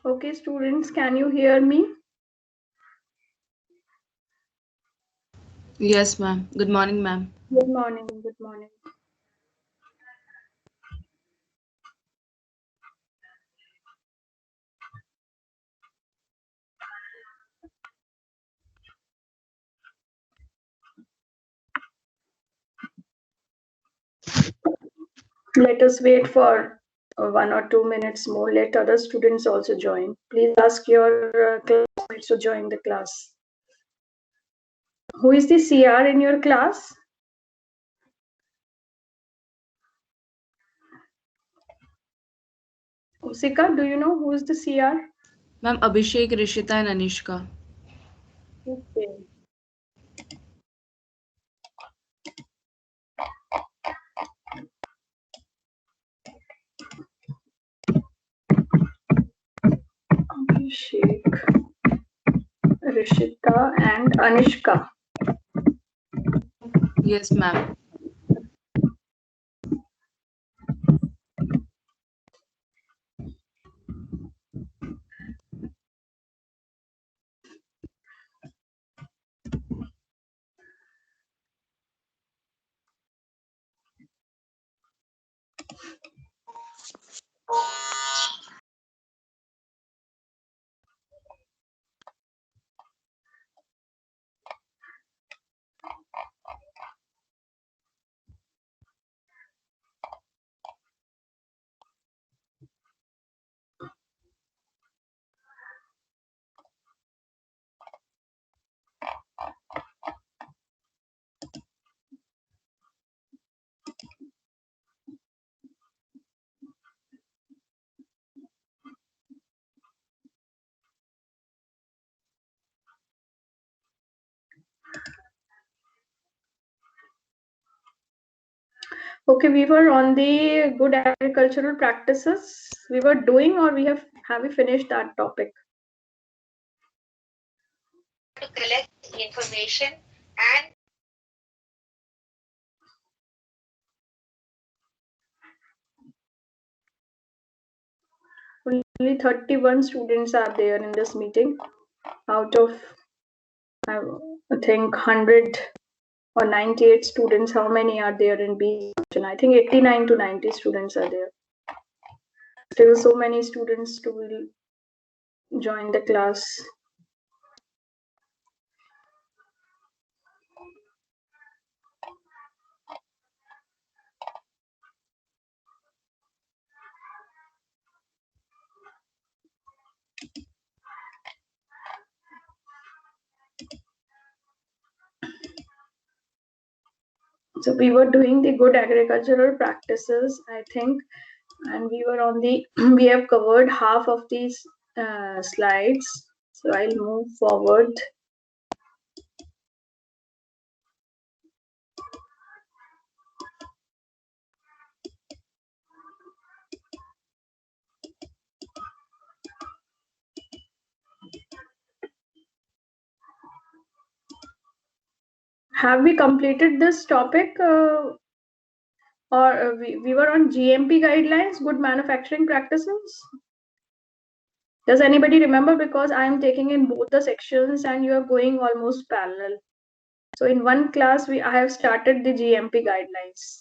Okay, students, can you hear me? Yes, ma'am. Good morning, ma'am. Good morning. Good morning. Let us wait for 1 or 2 minutes more. Let other students also join. Please ask your classmates to join the class. Who is the CR in your class? Usika, do you know who is the CR? Ma'am, Abhishek, Rishita, and Anishka. Okay. Abhishek, Rishita, and Anishka. Yes, ma'am. Okay, we were on the good agricultural practices we were doing, or have we finished that topic? To collect information and Only 31 students are there in this meeting out of I think 100 or 98 students. How many are there in B section? I think 89 to 90 students are there. Still so many students to will join the class. So we were doing the good agricultural practices, I think, and we were on the we have covered half of these slides. So I'll move forward. Have we completed this topic? Or we were on GMP guidelines, good manufacturing practices. Does anybody remember? Because I am taking in both the sections and you are going almost parallel. So in one class, I have started the GMP guidelines.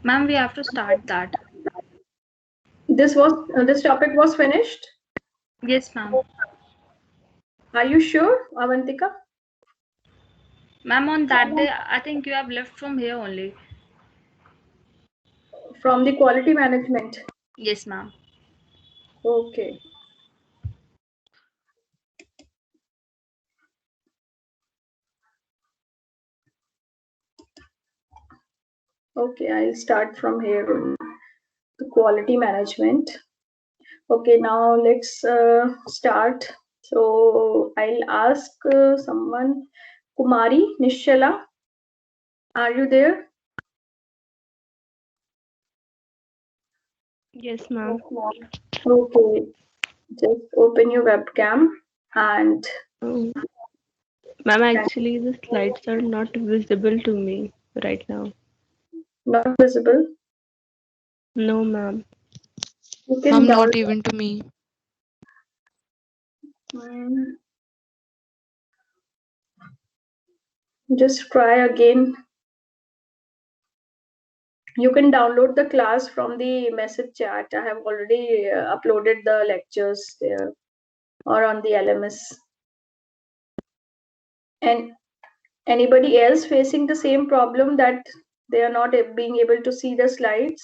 Ma'am, we have to start that. This topic was finished. Yes, ma'am. Are you sure, Avantika? Ma'am, on that day, I think you have left from here only. From the quality management. Yes, ma'am. Okay. Okay, I'll start from here. The quality management. Okay, now let's start. So I'll ask someone, Kumari Nishala, are you there? Yes, ma'am. Okay, just open your webcam and Um, Ma'am, actually, the slides are not visible to me right now. not visible. No, ma'am. You can I'm not download. even to me. Mm, just try again. You can download the class from the message chat. I have already uploaded the lectures there or on the LMS. And anybody else facing the same problem that they are not being able to see the slides?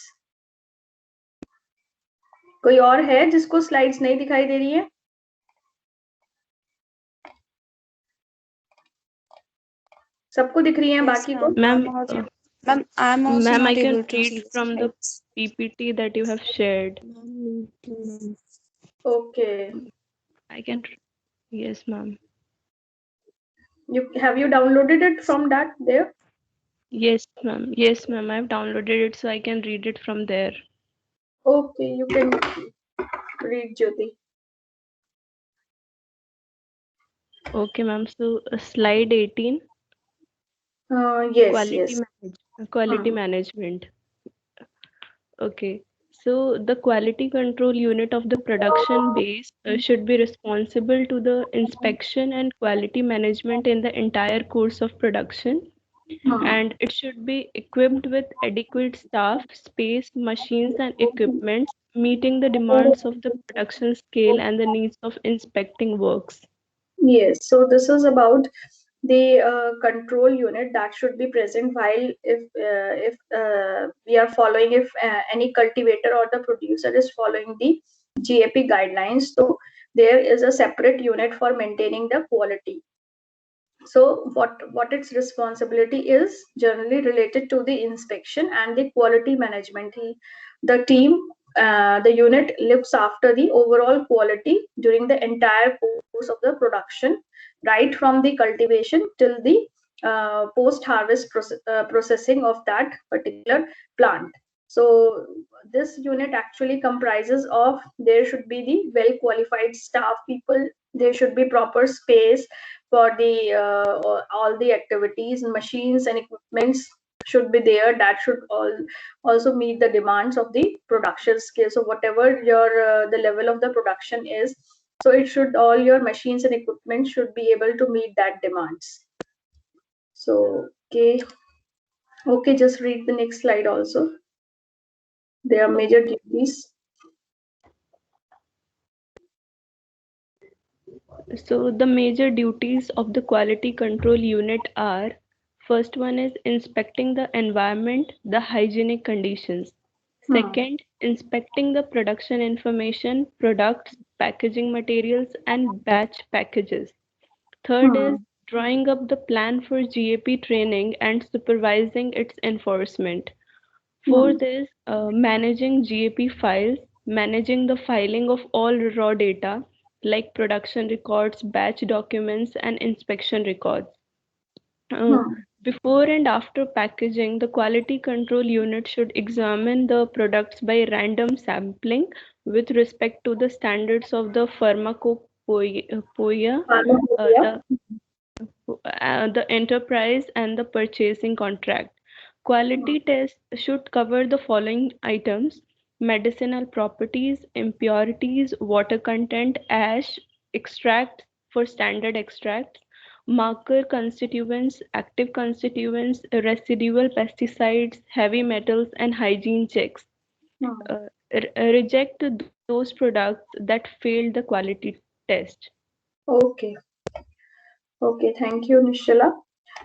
कोई और है जिसको slides नहीं दिखाई दे रही है? सबको दिख रही हैं Yes, बाकी को? ma'am. Ma'am, Ma'am, I'm also ma'am, I not can able to read see the from the slides. PPT that you have shared. Okay. I can. Yes, ma'am. Have you downloaded it from that there? Yes, ma'am. Yes, ma'am. I've downloaded it so I can read it from there. Okay, you can read, Jyoti. Okay, ma'am. So, slide 18. Yes, Quality yes. quality management. Okay. So the quality control unit of the production base should be responsible to the inspection and quality management in the entire course of production, and it should be equipped with adequate staff, space, machines, and equipment meeting the demands of the production scale and the needs of inspecting works. Yes, so this is about the control unit that should be present while if we are following, if any cultivator or the producer is following the GAP guidelines, so there is a separate unit for maintaining the quality. So what its responsibility is generally related to the inspection and the quality management. The team, the unit looks after the overall quality during the entire course of the production, right from the cultivation till the post-harvest processing of that particular plant. So this unit actually comprises of, there should be the well qualified staff people, there should be proper space for the all the activities, machines and equipments should be there, that should also meet the demands of the production scale. So whatever your the level of the production is, so it should, all your machines and equipment should be able to meet that demands. So okay, just read the next slide also. There are major duties. So the major duties of the quality control unit are: first one is inspecting the environment, the hygienic conditions. Second, inspecting the production information, products, packaging materials, and batch packages. Third is drawing up the plan for GAP training and supervising its enforcement. Fourth is managing GAP files, managing the filing of all raw data like production records, batch documents, and inspection records. Before and after packaging, the quality control unit should examine the products by random sampling with respect to the standards of the pharmacopoeia, the enterprise, and the purchasing contract. Quality tests should cover the following items: medicinal properties, impurities, water content, ash, extracts for standard extracts, marker constituents, active constituents, residual pesticides, heavy metals, and hygiene checks. Reject those products that failed the quality test. Okay, thank you, Nishala.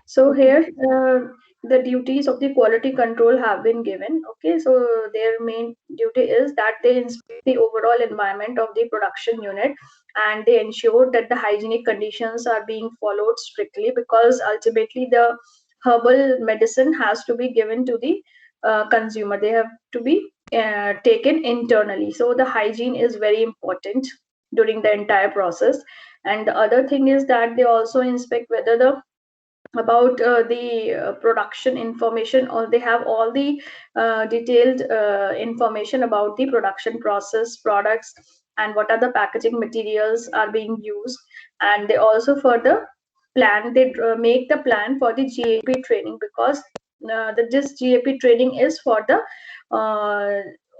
So here the duties of the quality control have been given. Okay, so their main duty is that they inspect the overall environment of the production unit and they ensure that the hygienic conditions are being followed strictly, because ultimately the herbal medicine has to be given to the consumer. They have to be taken internally. So the hygiene is very important during the entire process. And the other thing is that they also inspect whether the about the production information, or they have all the detailed information about the production process, products, and what are the packaging materials are being used. And they also further plan, they make the plan for the GAP training, because this GAP training is for the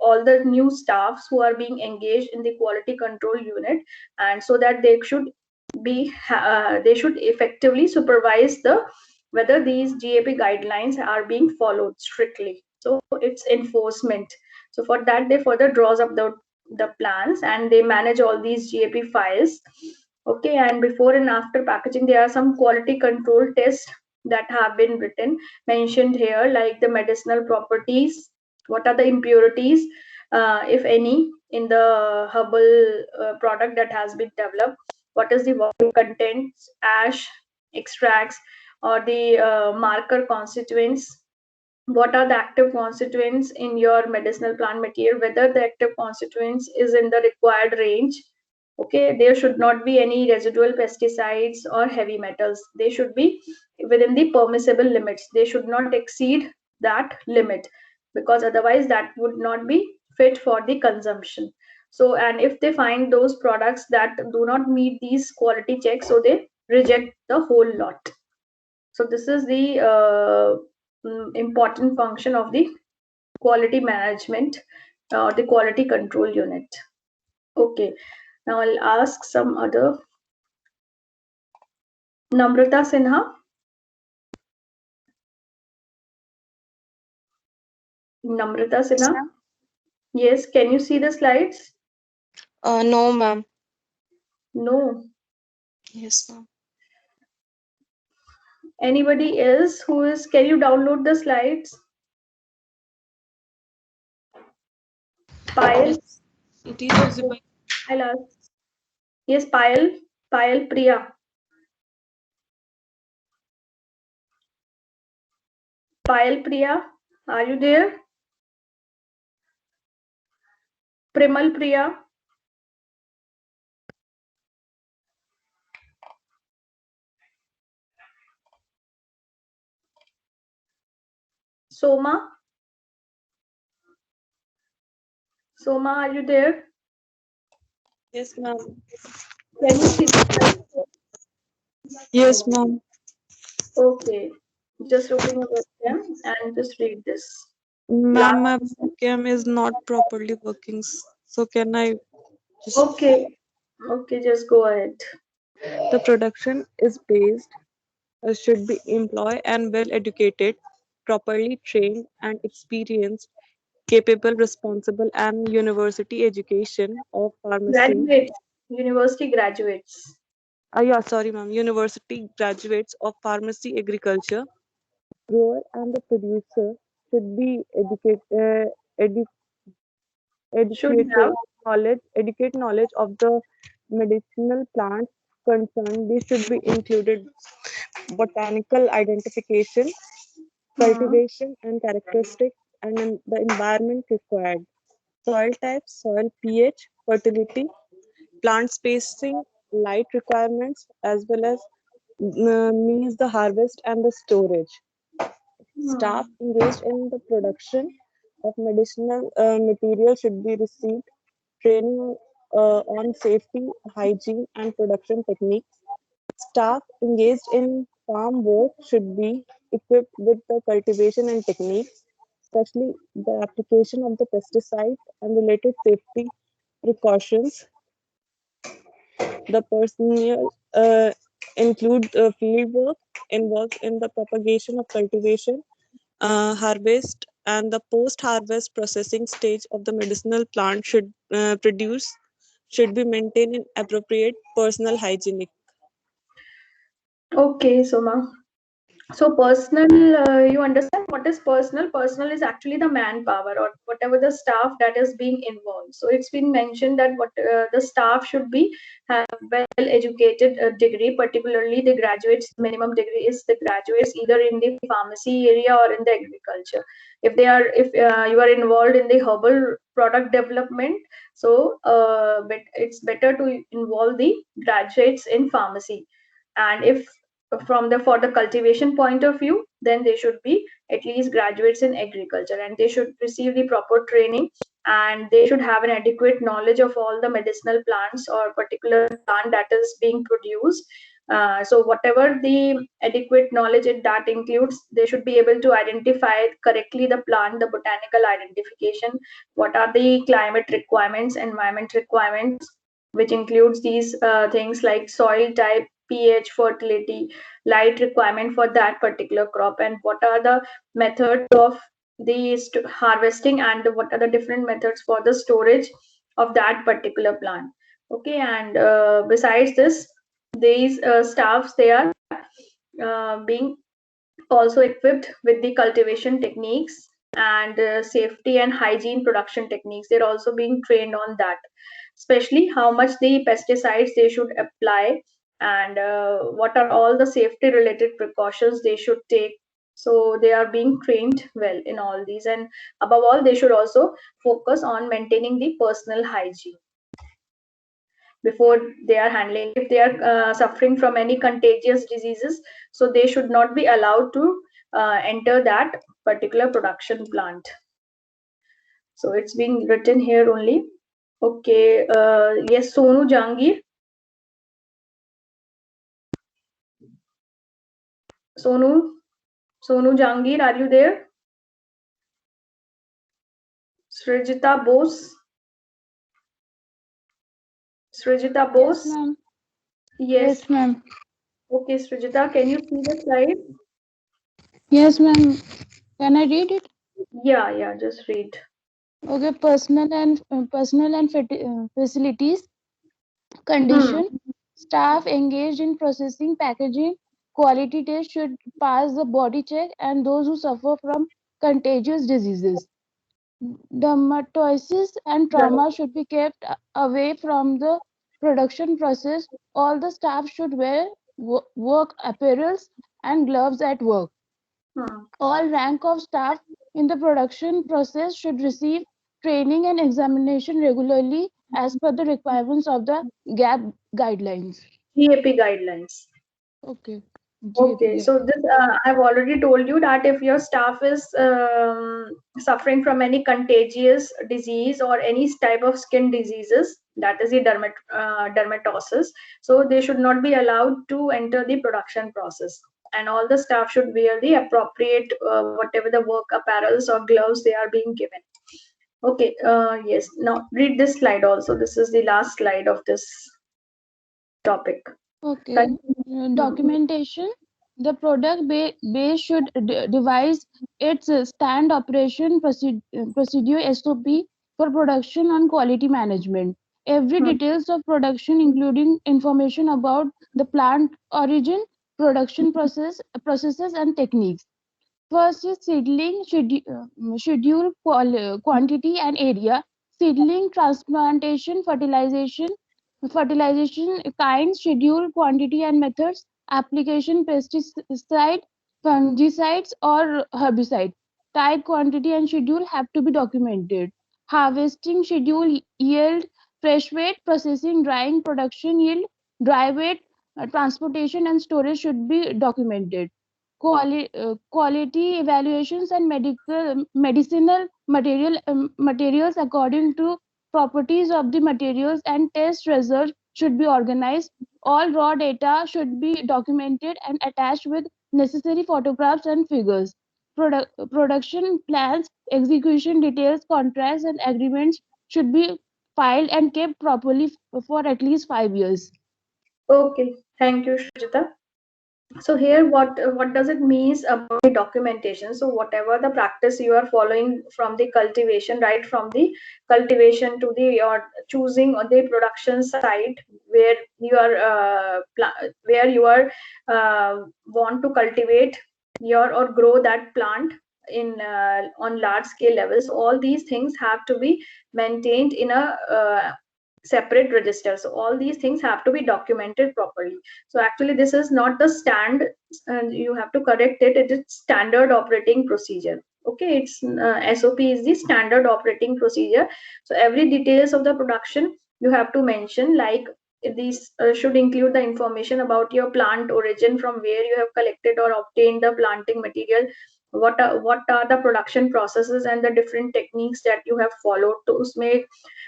all the new staffs who are being engaged in the quality control unit, and so that they should effectively supervise whether these GAP guidelines are being followed strictly. So it's enforcement. So for that, they further draws up the plans, and they manage all these GAP files. Okay, and before and after packaging, there are some quality control tests that have been mentioned here, like the medicinal properties, what are the impurities, if any, in the herbal product that has been developed, what is the water contents, ash extracts, or the marker constituents, what are the active constituents in your medicinal plant material, whether the active constituents is in the required range. Okay, there should not be any residual pesticides or heavy metals. They should be within the permissible limits. They should not exceed that limit, because otherwise that would not be fit for the consumption. So, and if they find those products that do not meet these quality checks, so they reject the whole lot. So this is the important function of the quality management or the quality control unit. Okay, now I'll ask some other. Namrata Sinha. Namrata Sinha. Yes, can you see the slides? No, ma'am. No. Yes, ma'am. Anybody else who is, can you download the slides? Payal? It is visible. I'll ask. Yes, Payal. Payal Priya. Payal Priya, are you there? Primal Priya. Soma. Soma, are you there? Yes, ma'am. Can you see the slides? Yes, ma'am. Okay. Just open your webcam and just read this. Ma'am, my webcam is not properly working. So can I just... Okay. Okay, just go ahead. The production is based, should be employed and well educated, properly trained and experienced, capable, responsible, and university education of pharmacy. Graduates, university graduates. Yeah, sorry, ma'am. University graduates of pharmacy, agriculture. Grower and the producer should be Should have. educate knowledge of the medicinal plants concerned. These should be included botanical identification, cultivation and characteristics, and the environment required. Soil type, soil pH, fertility, plant spacing, light requirements, as well as means the harvest and the storage. Staff engaged in the production of medicinal material should be received training on safety, hygiene, and production techniques. Staff engaged in farm work should be equipped with the cultivation and techniques, especially the application of the pesticides and related safety precautions. The personnel include field work involved in the propagation of cultivation, harvest, and the post-harvest processing stage of the medicinal plant should be maintained in appropriate personal hygienic. Okay, Soma. So personal, you understand what is personal? Personal is actually the manpower or whatever the staff that is being involved. So it's been mentioned that what the staff should be have well-educated degree, particularly the graduates. Minimum degree is the graduates either in the pharmacy area or in the agriculture. If you are involved in the herbal product development, so but it's better to involve the graduates in pharmacy. And if for the cultivation point of view, then they should be at least graduates in agriculture, and they should receive the proper training, and they should have an adequate knowledge of all the medicinal plants or particular plant that is being produced, So whatever the adequate knowledge that includes, they should be able to identify correctly the plant, the botanical identification, what are the climate requirements, environment requirements, which includes these things like soil type, pH, fertility, light requirement for that particular crop, and what are the methods of the harvesting, and what are the different methods for the storage of that particular plant. Okay, and besides this, these staffs, they are being also equipped with the cultivation techniques and safety and hygiene production techniques. They're also being trained on that, especially how much the pesticides they should apply, and what are all the safety related precautions they should take. So they are being trained well in all these, and above all, they should also focus on maintaining the personal hygiene before they are handling. If they are suffering from any contagious diseases, so they should not be allowed to enter that particular production plant. So it's being written here only. Okay, yes, Sonu Jangir. Sonu Jangir, are you there? Srijita Bose. Srijita Bose. Yes, ma'am. Yes. Yes, ma'am. Okay, Srijita, can you see the slide? Yes, ma'am. Can I read it? Yeah, just read. Okay, personal and facilities condition. Staff engaged in processing, packaging, quality test should pass the body check, and those who suffer from contagious diseases, dermatosis and trauma should be kept away from the production process. All the staff should wear work apparels and gloves at work. All rank of staff in the production process should receive training and examination regularly as per the requirements of the GAP guidelines. GAP guidelines. Okay. Okay, so this I've already told you that if your staff is suffering from any contagious disease or any type of skin diseases, that is the dermatosis, so they should not be allowed to enter the production process, and all the staff should wear the appropriate whatever the work apparels or gloves they are being given. Okay, yes, now read this slide also. This is the last slide of this topic. Okay. Documentation. The product base should devise its stand operation procedure SOP for production and quality management. Every details of production, including information about the plant origin, production processes and techniques. First is seedling schedule, quantity and area. Seedling, transplantation, fertilization kind, schedule, quantity and methods. Application, pesticide, fungicides or herbicide. Type, quantity and schedule have to be documented. Harvesting schedule, yield, fresh weight, processing, drying, production yield, dry weight, transportation and storage should be documented. Quality evaluations and medicinal materials according to properties of the materials and test results should be organized. All raw data should be documented and attached with necessary photographs and figures. Production plans, execution details, contracts and agreements should be filed and kept properly for at least 5 years. Okay, thank you, Shrujita. So here, what does it means about the documentation? So whatever the practice you are following from the cultivation, right from the cultivation to the your choosing on the production site where you are want to cultivate your or grow that plant in on large scale levels. All these things have to be maintained in a separate register. So all these things have to be documented properly. So actually this is not the stand, and you have to correct it. It is standard operating procedure. Okay, it's SOP is the standard operating procedure. So every details of the production you have to mention, like these should include the information about your plant origin, from where you have collected or obtained the planting material, what are the production processes and the different techniques that you have followed. तो उसमें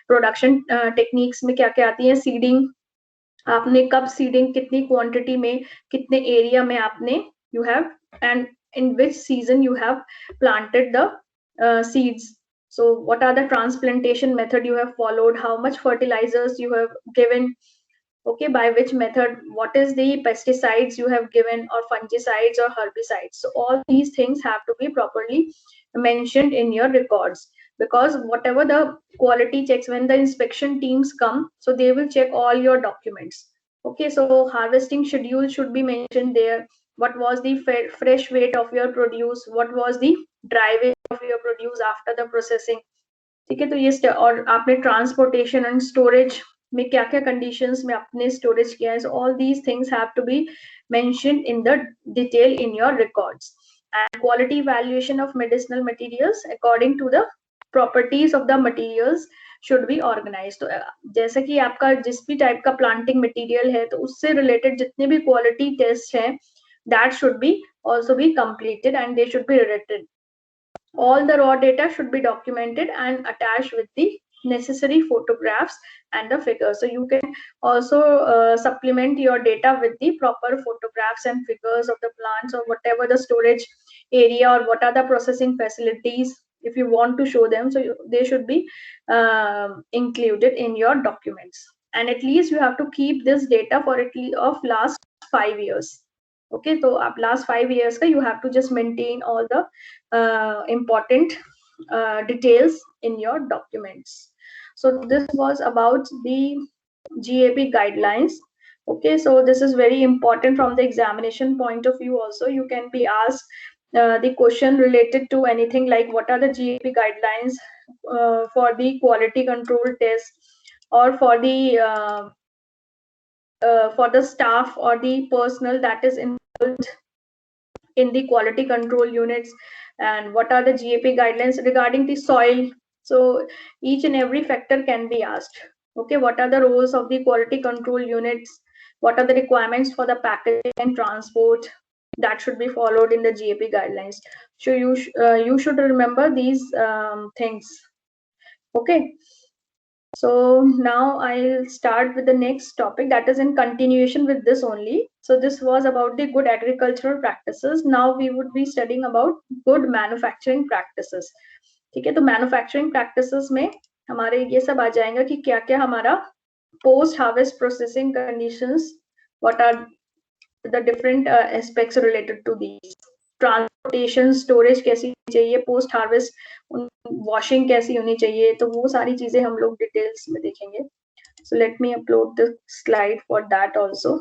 production techniques में क्या क्या आती है, seeding, आपने कब seeding, कितनी क्वांटिटी में, कितने एरिया में आपने you have, and in which season you have planted the seeds. So what are the transplantation method you have followed, how much fertilizers you have given, okay, by which method, what is the pesticides you have given, or fungicides or herbicides. So all these things have to be properly mentioned in your records, because whatever the quality checks, when the inspection teams come, so they will check all your documents. Okay, so harvesting schedule should be mentioned there. What was the fresh weight of your produce, what was the dry weight of your produce after the processing. ठीक है, तो ये और आपने transportation and storage में क्या क्या conditions में आपने स्टोरेज किया है. So all these things have to be mentioned in the detail in your records. And quality evaluation of medicinal materials according to the properties of the materials should be organise. तो जैसे कि आपका जिस भी type का planting material है, तो उससे रिलेटेड जितने भी क्वालिटी टेस्ट हैं, that should be also be completed and they should be written. All the raw data should be documented and attached with the necessary photographs and the figures. So you can also supplement your data with the proper photographs and figures of the plants, or whatever the storage area, or what are the processing facilities, if you want to show them. So they should be included in your documents. And at least you have to keep this data for at least of last 5 years. Okay, so up last 5 years you have to just maintain all the important details in your documents. So this was about the GAP guidelines. Okay, so this is very important from the examination point of view. Also, you can be asked the question related to anything like what are the GAP guidelines for the quality control test, or for the staff or the personnel that is involved in the quality control units, and what are the GAP guidelines regarding the soil. So each and every factor can be asked. Okay, what are the roles of the quality control units, what are the requirements for the packaging and transport, that should be followed in the GAP guidelines. So you should remember these things. Okay, so now I'll start with the next topic, that is in continuation with this only. So this was about the good agricultural practices. Now we would be studying about good manufacturing practices. ठीक है, तो manufacturing practices में हमारे ये सब आ जाएगा कि क्या क्या हमारा post harvest processing conditions, what are the different aspects related to these. Transportation, storage कैसी चाहिए, पोस्ट हार्वेस्ट वॉशिंग कैसी होनी चाहिए, तो वो सारी चीजें हम लोग डिटेल्स में देखेंगे. So let me upload the slide for that also.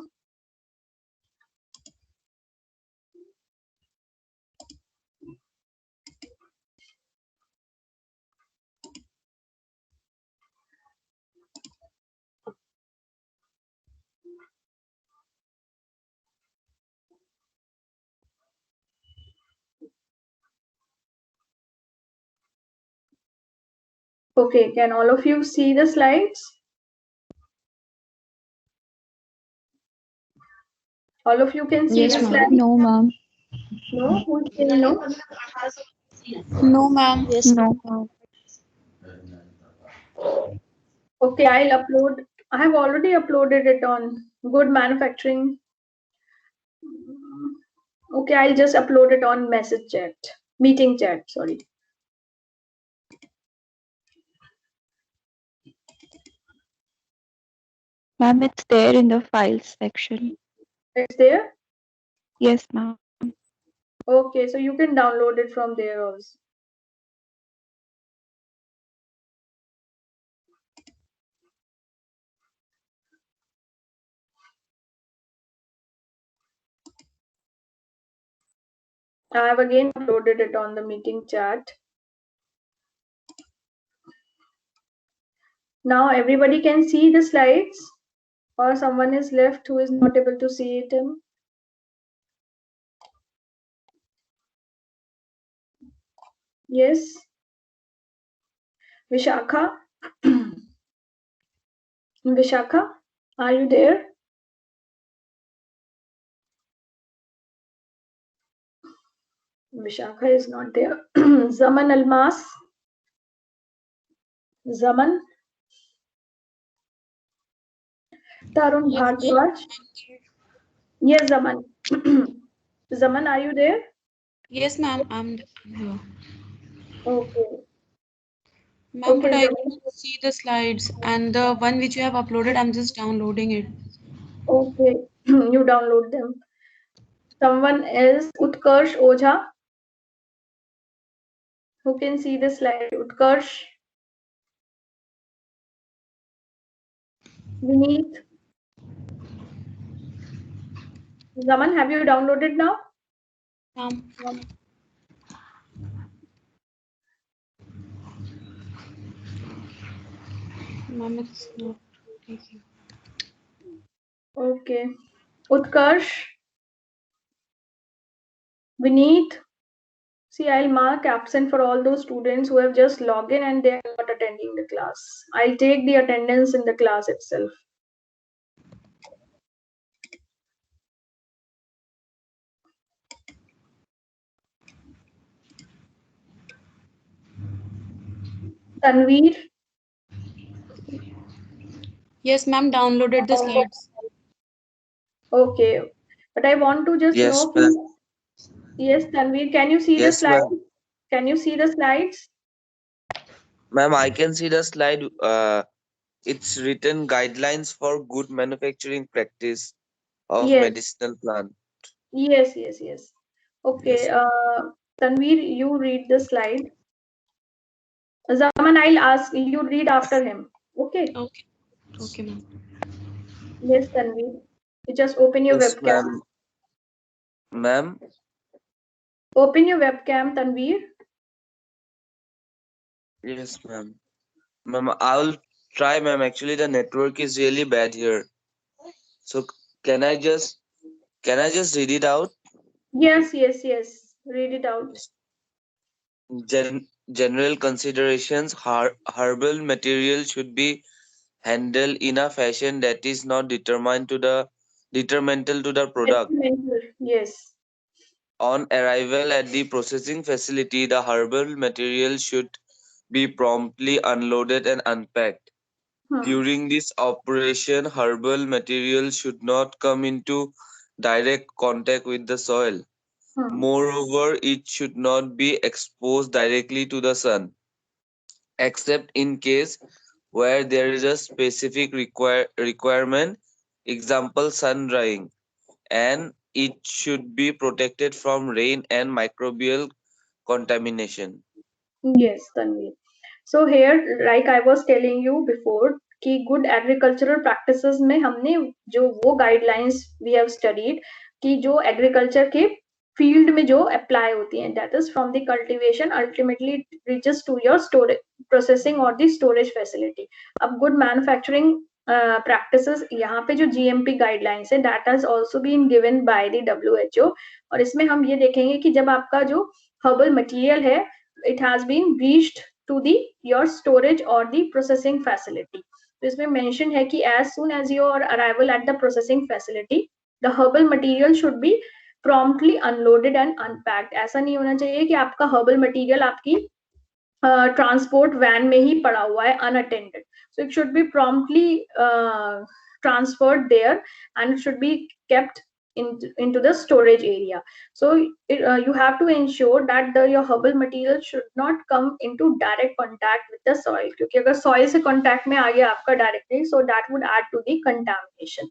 Okay, can all of you see the slides? All of you can see Yes, the ma'am. slides? No, ma'am. No? Who's saying no? No, ma'am. Yes, no. Okay, I'll upload. I have already uploaded it on good manufacturing. Okay, I'll just upload it on message chat, meeting chat, sorry. Ma'am, it's there in the files section. It's there? Yes, ma'am. Okay, so you can download it from there also. I have again uploaded it on the meeting chat. Now everybody can see the slides, or someone is left who is not able to see it. Yes. Vishakha? Vishakha, are you there? Vishakha is not there. Zaman Almas? Zaman? Tarun Bhardwaj. Yes, Zaman. Zaman, are you there? Yes, ma'am, I'm here. Okay. Ma'am, Okay, but I Zaman. can see the slides and the one which you have uploaded, I'm just downloading it. Okay, you download them. Someone else, Utkarsh Ojha, who can see the slide. Utkarsh, Vineet. Zaman, have you downloaded now? Ma'am, ma'am, it's not taking. Okay. Utkarsh, Vineet. See, I'll mark absent for all those students who have just logged in and they are not attending the class. I'll take the attendance in the class itself. Tanveer. Yes, ma'am, downloaded the slides. Okay. But I want to just Yes, know, ma'am. yes, Tanveer, can you see the Yes, slides? ma'am. Can you see the slides? Ma'am, I can see the slide. It's written guidelines for good manufacturing practice of Yes, medicinal plant. yes. Okay, Yes. Tanveer, you read the slide. Zaman, I'll ask you read after him. Okay. Okay, okay, ma'am. Yes, Tanveer. You just open your Yes, webcam. ma'am. Ma'am. Open your webcam, Tanveer. Yes, ma'am. Ma'am, I'll try, ma'am. Actually, the network is really bad here. So can I just read it out? Yes. Read it out. General considerations: herbal material should be handled in a fashion that is not detrimental to the product. Detrimental. Yes. On arrival at the processing facility, the herbal material should be promptly unloaded and unpacked. Hmm. During this operation, herbal material should not come into direct contact with the soil. Hmm. Moreover, it should not be exposed directly to the sun, except in case where there is a specific requirement, example sun drying, and it should be protected from rain and microbial contamination. Yes, Tanveer. So here, like I was telling you before, कि good agricultural practices में हमने जो वो guidelines we have studied कि जो agriculture के field में जो apply होती हैं, that is from the cultivation ultimately it reaches to your storage processing or the storage facility. अब good manufacturing practices यहाँ पे जो GMP guidelines है that has also been given by the WHO और इसमें हम ये देखेंगे कि जब आपका जो herbal material है it has been reached to the your storage or the processing facility. तो इसमें mention है कि as soon as your arrival at the processing facility, the herbal material should be promptly unloaded and unpacked. ऐसा नहीं होना चाहिए कि आपका herbal material आपकी transport van में ही पड़ा हुआ है unattended. So it should be promptly transferred there and it should be kept into the storage area. So you have to ensure that your herbal material should not come into direct contact with the soil. क्योंकि अगर soil से contact में आ गया आपका directly, so that would add to the contamination.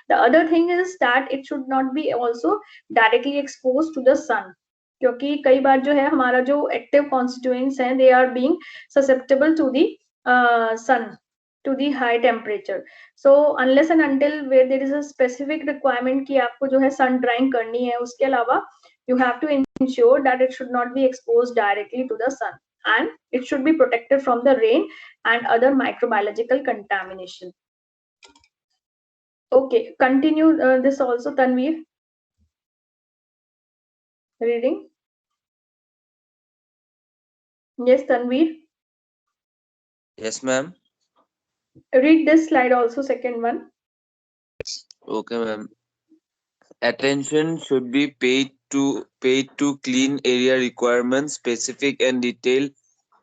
The other thing is that it should not be also directly exposed to the sun. क्योंकि कई बार जो है हमारा जो एक्टिव कॉन्स्टिट्यूएंट्स हैं they are being susceptible to the sun to the high temperature. So unless and until where there is a specific requirement कि आपको जो है sun drying करनी है, उसके अलावा you have to ensure that it should not be exposed directly to the sun and it should be protected from the rain and other microbiological contamination. Okay, continue this also, Tanveer. Reading. Yes, Tanveer. Yes, ma'am. Read this slide also, second one. Okay, ma'am. Attention should be paid to clean area requirements. Specific and detailed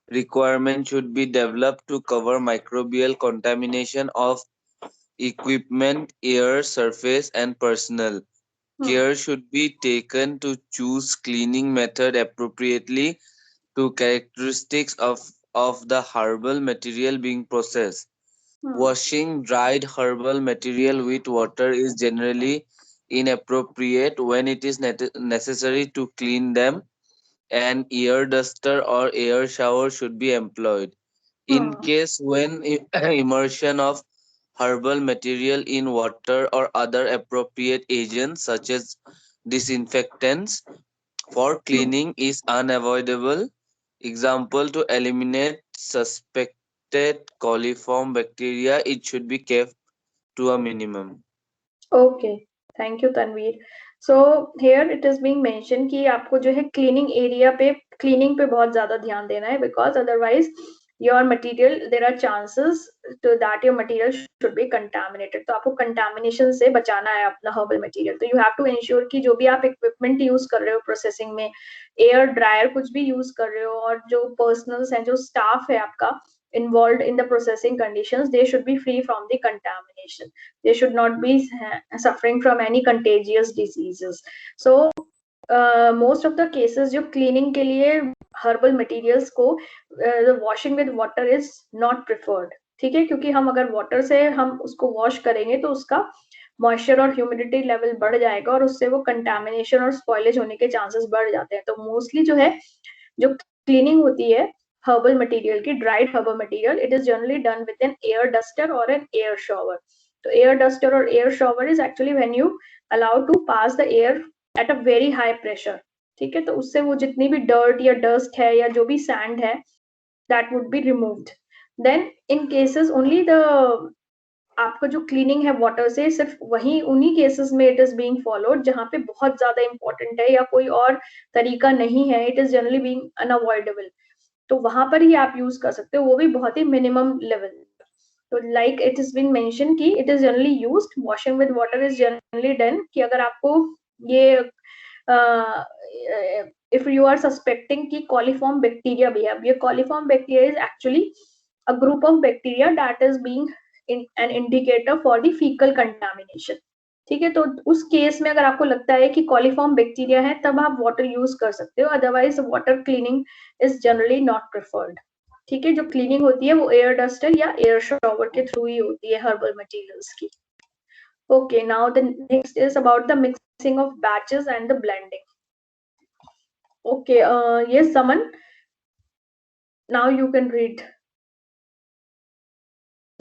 requirements should be developed to cover microbial contamination of equipment, air, surface, and personnel. Care should be taken to choose cleaning method appropriately to characteristics of the herbal material being processed. Washing dried herbal material with water is generally inappropriate when it is necessary to clean them. An air duster or air shower should be employed. In case when immersion of herbal material in water or other appropriate agents such as disinfectants for cleaning is unavoidable. Example, to eliminate suspected coliform bacteria, it should be kept to a minimum. Okay, thank you, Tanveer. So here it is being mentioned कि आपको जो है cleaning area पे cleaning पे बहुत ज़्यादा ध्यान देना है, because otherwise your material, there are chances to that your material should be contaminated. तो आपको contamination से बचाना है अपना herbal material. तो you have to ensure कि जो भी आप equipment use कर रहे हो processing में, air dryer कुछ भी use कर रहे हो, और जो personals हैं, जो staff है आपका involved in the processing conditions, they should be free from the contamination. They should not be suffering from any contagious diseases. So most of the cases जो cleaning के लिए herbal materials को the washing with water is not preferred. ठीक है, क्योंकि हम अगर water से हम उसको wash करेंगे तो उसका moisture और humidity level बढ़ जाएगा और उससे वो contamination और spoilage होने के chances बढ़ जाते हैं. तो mostly जो है जो cleaning होती है herbal material की, dried herbal material, it is generally done with an air duster or an air shower. So air duster or air shower is actually when you allow to pass the air at a very high pressure. ठीक है, तो उससे वो जितनी भी dirt या dust है या जो भी sand है, that would be removed. Then in cases only the आपका जो cleaning है water से, सिर्फ वही उन्हीं cases में it is being followed जहाँ पे बहुत ज़्यादा important है या कोई और तरीका नहीं है, it is generally being unavoidable. तो वहां पर ही आप यूज कर सकते हो, वो भी बहुत ही मिनिमम लेवल. तो like it is been mention कि it is generally used, washing with water is generally done कि अगर आपको ये इफ यू आर सस्पेक्टिंग कि कॉलीफॉर्म बैक्टीरिया भी है. अब ये coliform bacteria is actually a group of bacteria that is being an indicator for the faecal contamination. ठीक है, तो उस केस में अगर आपको लगता है कि कॉलीफॉर्म बैक्टीरिया है, तब आप वाटर यूज कर सकते हो, otherwise water cleaning is generally not preferred. ठीक है, जो क्लीनिंग होती है वो एयर डस्टर या एयर शॉवर के थ्रू ही होती है हर्बल मटेरियल्स की. Okay, now the next is about the mixing of batches and the blending. Okay, yes Suman, now you can read.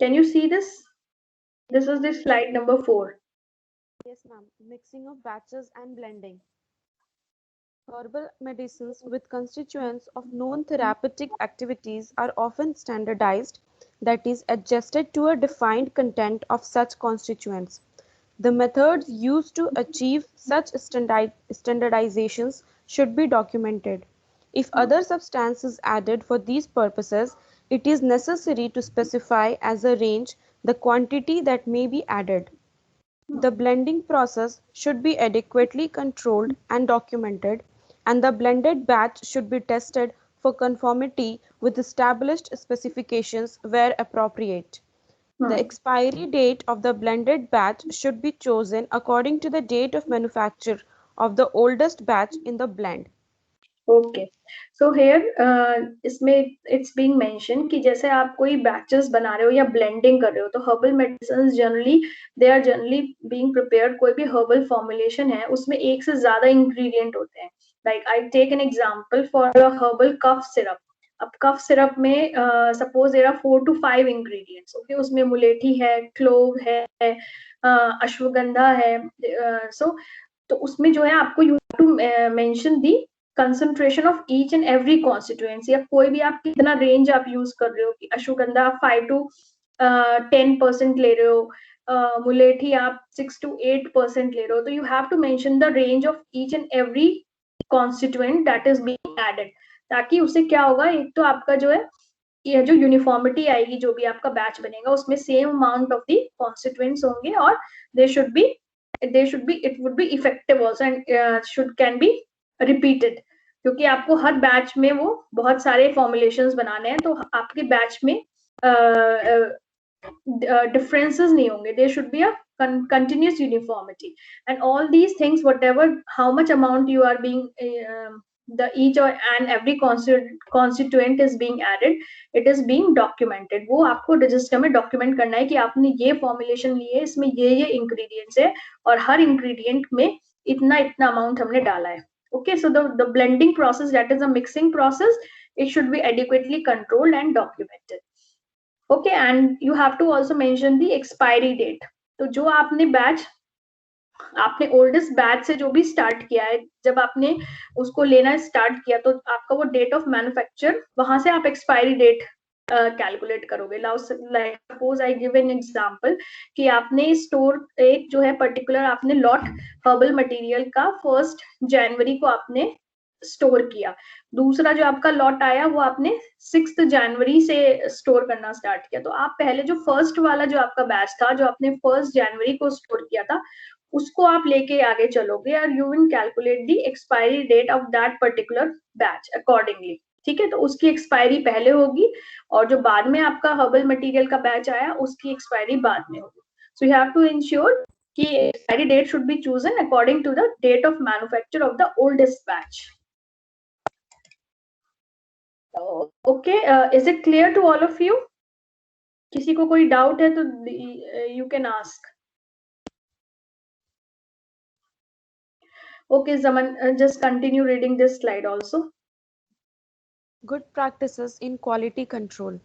Can you see this? This is the slide number 4. Yes, ma'am. Mixing of batches and blending. Herbal medicines with constituents of known therapeutic activities are often standardized, that is, adjusted to a defined content of such constituents. The methods used to achieve such standardizations should be documented. If other substance is added for these purposes, it is necessary to specify as a range the quantity that may be added. The blending process should be adequately controlled and documented, and the blended batch should be tested for conformity with established specifications where appropriate. The expiry date of the blended batch should be chosen according to the date of manufacture of the oldest batch in the blend. Okay, so here इसमें it's being mentioned कि जैसे आप कोई batches बना रहे हो या blending कर रहे हो, तो herbal medicines generally they are generally being prepared. कोई भी herbal formulation है उसमें एक से ज़्यादा ingredient होते हैं. Like I take an example for a herbal cough syrup. अब cough syrup में suppose there are 4 to 5 ingredients. Okay, उसमें मुलेठी है, clove है, अश्वगंधा है. So तो उसमें जो है आपको you have to mention the concentration of each and every constituency. या कोई भी आप कितना रेंज आप यूज कर रहे हो कि अश्वगंधा 5 to 10% ले रहे हो, मुलेठी आप 6 to 8% ले रहे हो, तो you have to mention the range of each and every constituent that is being added. ताकि उससे क्या होगा, एक तो आपका जो है ये जो यूनिफॉर्मिटी आएगी, जो भी आपका बैच बनेगा उसमें same amount of the constituents होंगे और they should be it would be effective also and can be repeated. क्योंकि आपको हर बैच में वो बहुत सारे फॉर्मुलेशंस बनाने हैं, तो आपके बैच में differences नहीं होंगे. There should be a continuous uniformity, and all these things, whatever how much amount you are being the each or and every constituent is being added, it is being documented. वो आपको register में document करना है कि आपने ये formulation ली है, इसमें ये इंग्रेडिएंट्स है और हर इंग्रेडिएंट में इतना इतना अमाउंट हमने डाला है. Okay, so the blending process, that is a mixing process, it should be adequately controlled and documented. Okay, and you have to also mention the expiry date. तो जो आपने बैच, आपने ओल्डेस्ट बैच से जो भी स्टार्ट किया है, जब आपने उसको लेना स्टार्ट किया तो आपका वो डेट ऑफ मैन्युफैक्चर, वहां से आप एक्सपायरी डेट कैलकुलेट करोगे. Like suppose I give an example कि आपने स्टोर एक जो है पर्टिकुलर आपने लॉट हर्बल मटेरियल का 1 जनवरी को आपने स्टोर किया. दूसरा जो आपका लॉट आया वो आपने 6 जनवरी से स्टोर करना स्टार्ट किया. तो आप पहले जो फर्स्ट वाला जो आपका बैच था, जो आपने 1 जनवरी को स्टोर किया था, उसको आप लेके आगे चलोगे और you will calculate the expiry date of that particular batch accordingly. ठीक है, तो उसकी एक्सपायरी पहले होगी और जो बाद में आपका हर्बल मटेरियल का बैच आया उसकी एक्सपायरी बाद में होगी. So you have to ensure कि expiry date should be chosen according to the date of manufacture of the oldest batch. Okay, is it clear to all of you? किसी को कोई डाउट है तो you can ask. Okay, Zaman, just continue reading this slide also. Good practices in quality control.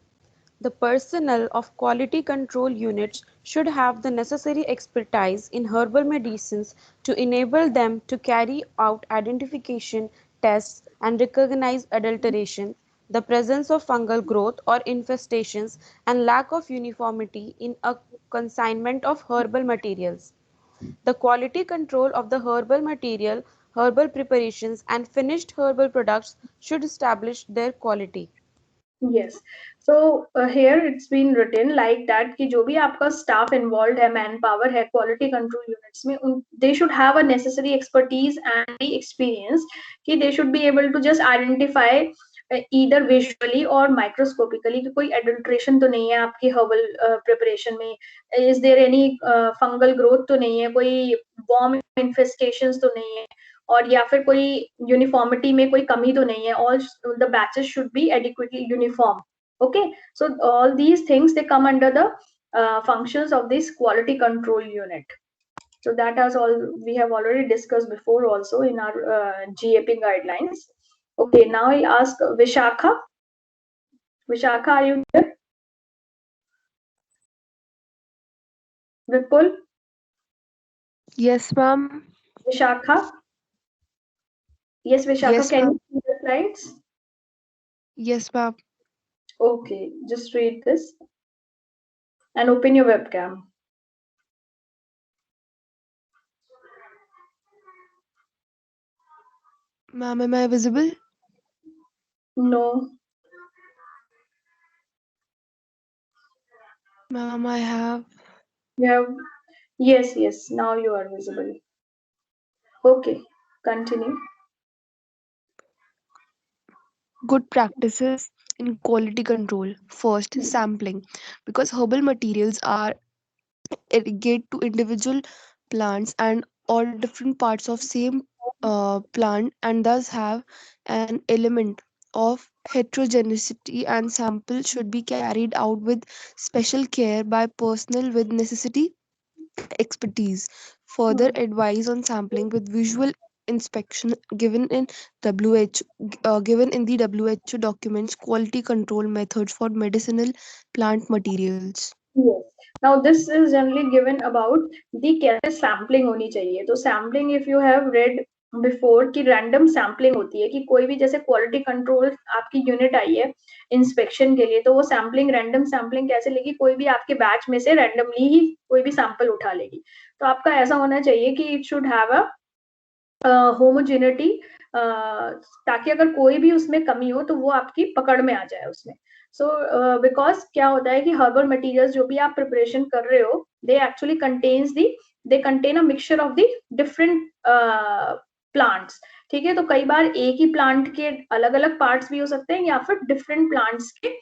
The personnel of quality control units should have the necessary expertise in herbal medicines to enable them to carry out identification tests and recognize adulteration, the presence of fungal growth or infestations, and lack of uniformity in a consignment of herbal materials. The quality control of the herbal material, herbal preparations, and finished herbal products should establish their quality. Yes. So here it's been written like that कि जो भी आपका staff involved है, manpower है quality control units में, they should have a necessary expertise and the experience कि they should be able to just identify either visually or microscopically कि कोई adulteration तो नहीं है आपकी herbal preparation में, is there any fungal growth तो नहीं है, कोई worm infestations तो नहीं है, और या फिर कोई यूनिफॉर्मिटी में कोई कमी तो नहीं है. All the batches should be adequately uniform. Okay, so all these things they come under the functions of this quality control unit. So that is all we have already discussed before also in our GAP guidelines. Okay, now I ask Vishakha. Vishakha, are you there? Vipul? Yes, ma'am. Vishakha? Yes, Vishakha, Yes, can ma'am. you see the slides? Yes, ma'am. Okay, just read this and open your webcam. Ma'am, am I visible? No. Ma'am, I have. Yeah. Yes, yes. Now you are visible. Okay, continue. Good practices in quality control. First, sampling. Because herbal materials are irrigate to individual plants and or different parts of same plant and thus have an element of heterogeneity, and sample should be carried out with special care by personnel with necessity expertise. Further advice on sampling with visual inspection given in given in the WHO documents quality control methods for medicinal plant materials. Yes. Now this is generally given about the कैसे sampling होनी चाहिए. तो sampling, if you have read before कि random sampling होती है कि कोई भी जैसे quality control आपकी unit आई है inspection के लिए, तो वो sampling random sampling कैसे लेगी, कोई भी आपके batch में से randomly ही कोई भी sample उठा लेगी. तो आपका ऐसा होना चाहिए कि it should have a homogeneity, ताकि अगर कोई भी उसमें कमी हो तो वो आपकी पकड़ में आ जाए उसमें. So because क्या होता है कि herbal materials जो भी आप preparation कर रहे हो, they actually contain a mixture of the different plants. ठीक है, तो कई बार एक ही plant के अलग अलग parts भी हो सकते हैं या फिर different plants के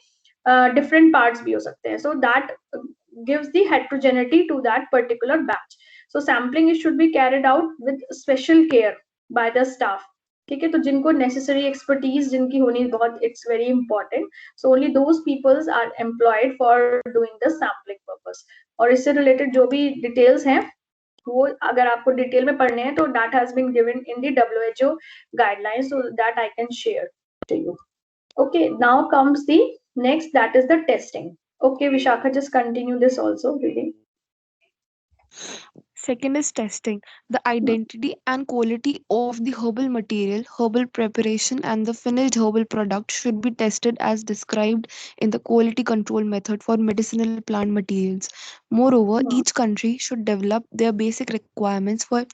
different parts भी हो सकते हैं. So that gives the heterogeneity to that particular batch. So sampling it should be carried out with special care by the staff. ठीक है, तो जिनको necessary expertise जिनकी होनी बहुत, it's very important. So only those peoples are employed for doing the sampling purpose. और इससे related जो भी details हैं वो अगर आपको डिटेल में पढ़ने हैं तो that has been given in the WHO guidelines, so that I can share to you. Okay, now comes the next, that is the testing. Okay, Vishakha, just continue this also reading. Second is testing. The identity and quality of the herbal material, herbal preparation, and the finished herbal product should be tested as described in the quality control method for medicinal plant materials. Moreover, each country should develop their basic requirements for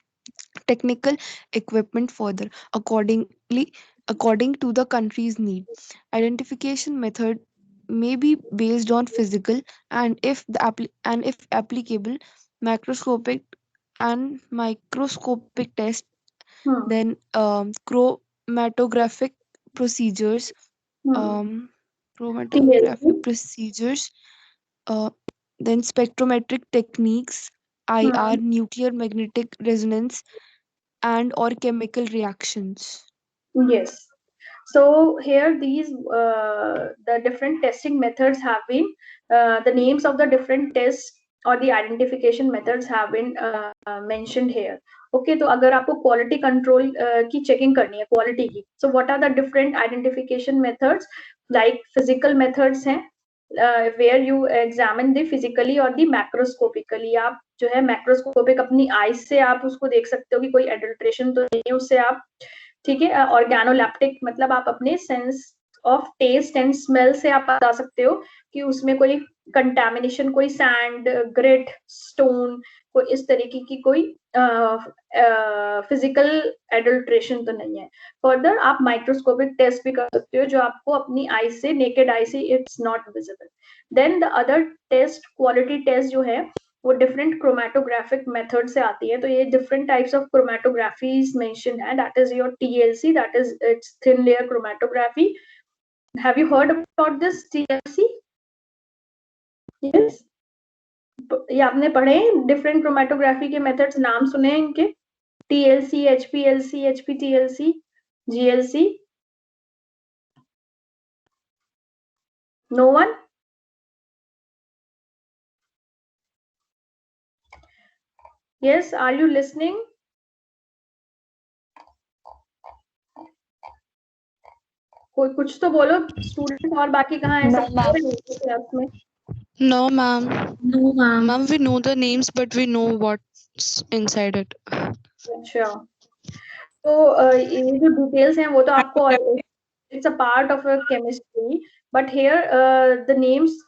technical equipment further according to the country's need. Identification method may be based on physical and if applicable macroscopic and microscopic tests, then chromatographic procedures, then spectrometric techniques, IR, nuclear magnetic resonance, and or chemical reactions. Yes. So here these the different testing methods have been the names of the different tests or the identification methods have been mentioned here. Okay, तो अगर आपको quality control की checking करनी है quality की, so what are the different identification methods? Like physical methods हैं, where you examine the physically और the macroscopically. आप जो है macroscopic अपनी eyes से आप उसको देख सकते हो कि कोई adulteration तो नहीं है उससे आप, ठीक है. ऑर्गेनोलैप्टिक मतलब आप अपने sense of taste and smell से आप बता सकते हो कि उसमें कोई कंटामिनेशन, कोई सैंड, ग्रिट, स्टोन, कोई इस तरीके की कोई फिजिकल एडल्ट्रेशन तो नहीं है. फर्दर आप माइक्रोस्कोपिक टेस्ट भी कर सकते हो जो आपको अपनी आई से, नेकेड आई से it's not visible. Then the other test, quality test जो है वो डिफरेंट क्रोमेटोग्राफिक मेथड से आती है. तो ये डिफरेंट टाइप्स ऑफ क्रोमेटोग्राफीज मेंशन है. That is your TLC, that is it's thin layer chromatography. Have you heard about this TLC? Yes, ये आपने पढ़े डिफरेंट क्रोमेटोग्राफी के मेथड्स, नाम सुने हैं इनके? TLC, HPLC, HPTLC, GLC? No one? Yes, are you listening? कोई कुछ तो बोलो स्टूडेंट, और बाकी कहाँ है सब? No, ma'am. No, ma'am. Ma'am, we know the names, but we know what's inside it. अच्छा, तो ये जो डिटेल्स हैं वो तो आपको, it's a part of chemistry, but here the names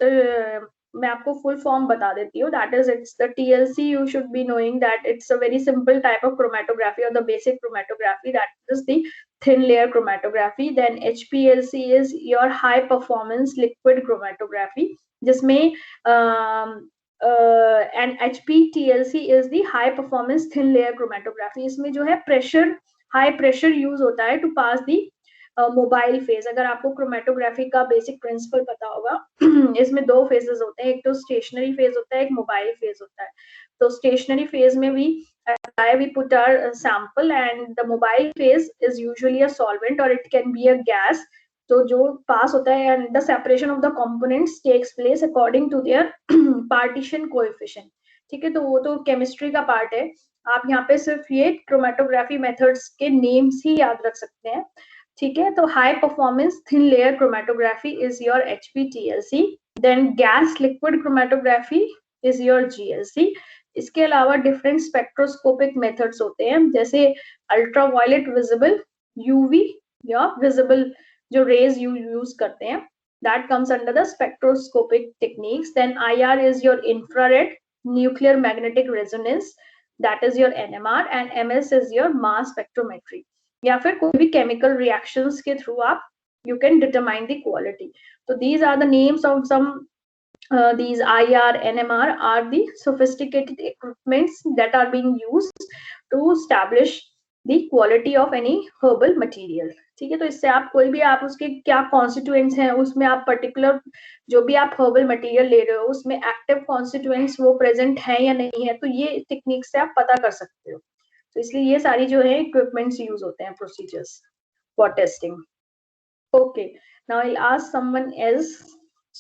मैं आपको फुल फॉर्म बता देती हूँ. That is it's the TLC. You should be knowing that it's a very simple type of chromatography और the basic chromatography, that is the thin layer chromatography. Then HPLC is your high performance liquid chromatography, जिसमें and HPTLC is the high performance thin layer chromatography. इसमें जो है pressure, high pressure use होता है to pass the mobile phase. अगर आपको chromatography का basic principle पता होगा, इसमें दो फेजेस होते हैं, एक तो स्टेशनरी फेज होता है, एक मोबाइल फेज होता है. तो स्टेशनरी फेज में we put our sample, and the mobile phase is usually a solvent or it can be a gas. तो जो पास होता है, and the separation of the components takes place according to their partition coefficient. ठीक है, तो वो तो chemistry का पार्ट है. आप यहाँ पे सिर्फ ये क्रोमेटोग्राफी मेथड्स के नेम्स ही याद रख सकते हैं. ठीक है, तो high performance thin layer chromatography is your HPTLC. Then gas liquid chromatography is your GLC. इसके अलावा डिफरेंट स्पेक्ट्रोस्कोपिक मेथड्स होते हैं, जैसे अल्ट्रावायलेट विजिबल, UV या विजिबल जो रेज यूज करते हैं, that comes under the spectroscopic techniques. Then IR is your infrared nuclear magnetic resonance, that is your NMR, and MS is your mass spectrometry. या फिर कोई भी केमिकल रिएक्शंस के through आप you can determine the quality. तो these are the names of some these IR, NMR are the sophisticated equipments that are being used to establish the quality of any herbal material. ठीक है, तो इससे आप कोई भी आप उसके क्या कॉन्स्टिट्यूएंट्स हैं, उसमें आप पर्टिकुलर जो भी आप हर्बल मटेरियल ले रहे हो उसमें एक्टिव कॉन्स्टिट्यूएंट्स वो प्रेजेंट है या नहीं है, तो ये टेक्निक से आप पता कर सकते हो। तो इसलिए ये सारी जो है इक्विपमेंट्स यूज होते हैं, procedures for testing. Okay, now I ask someone else,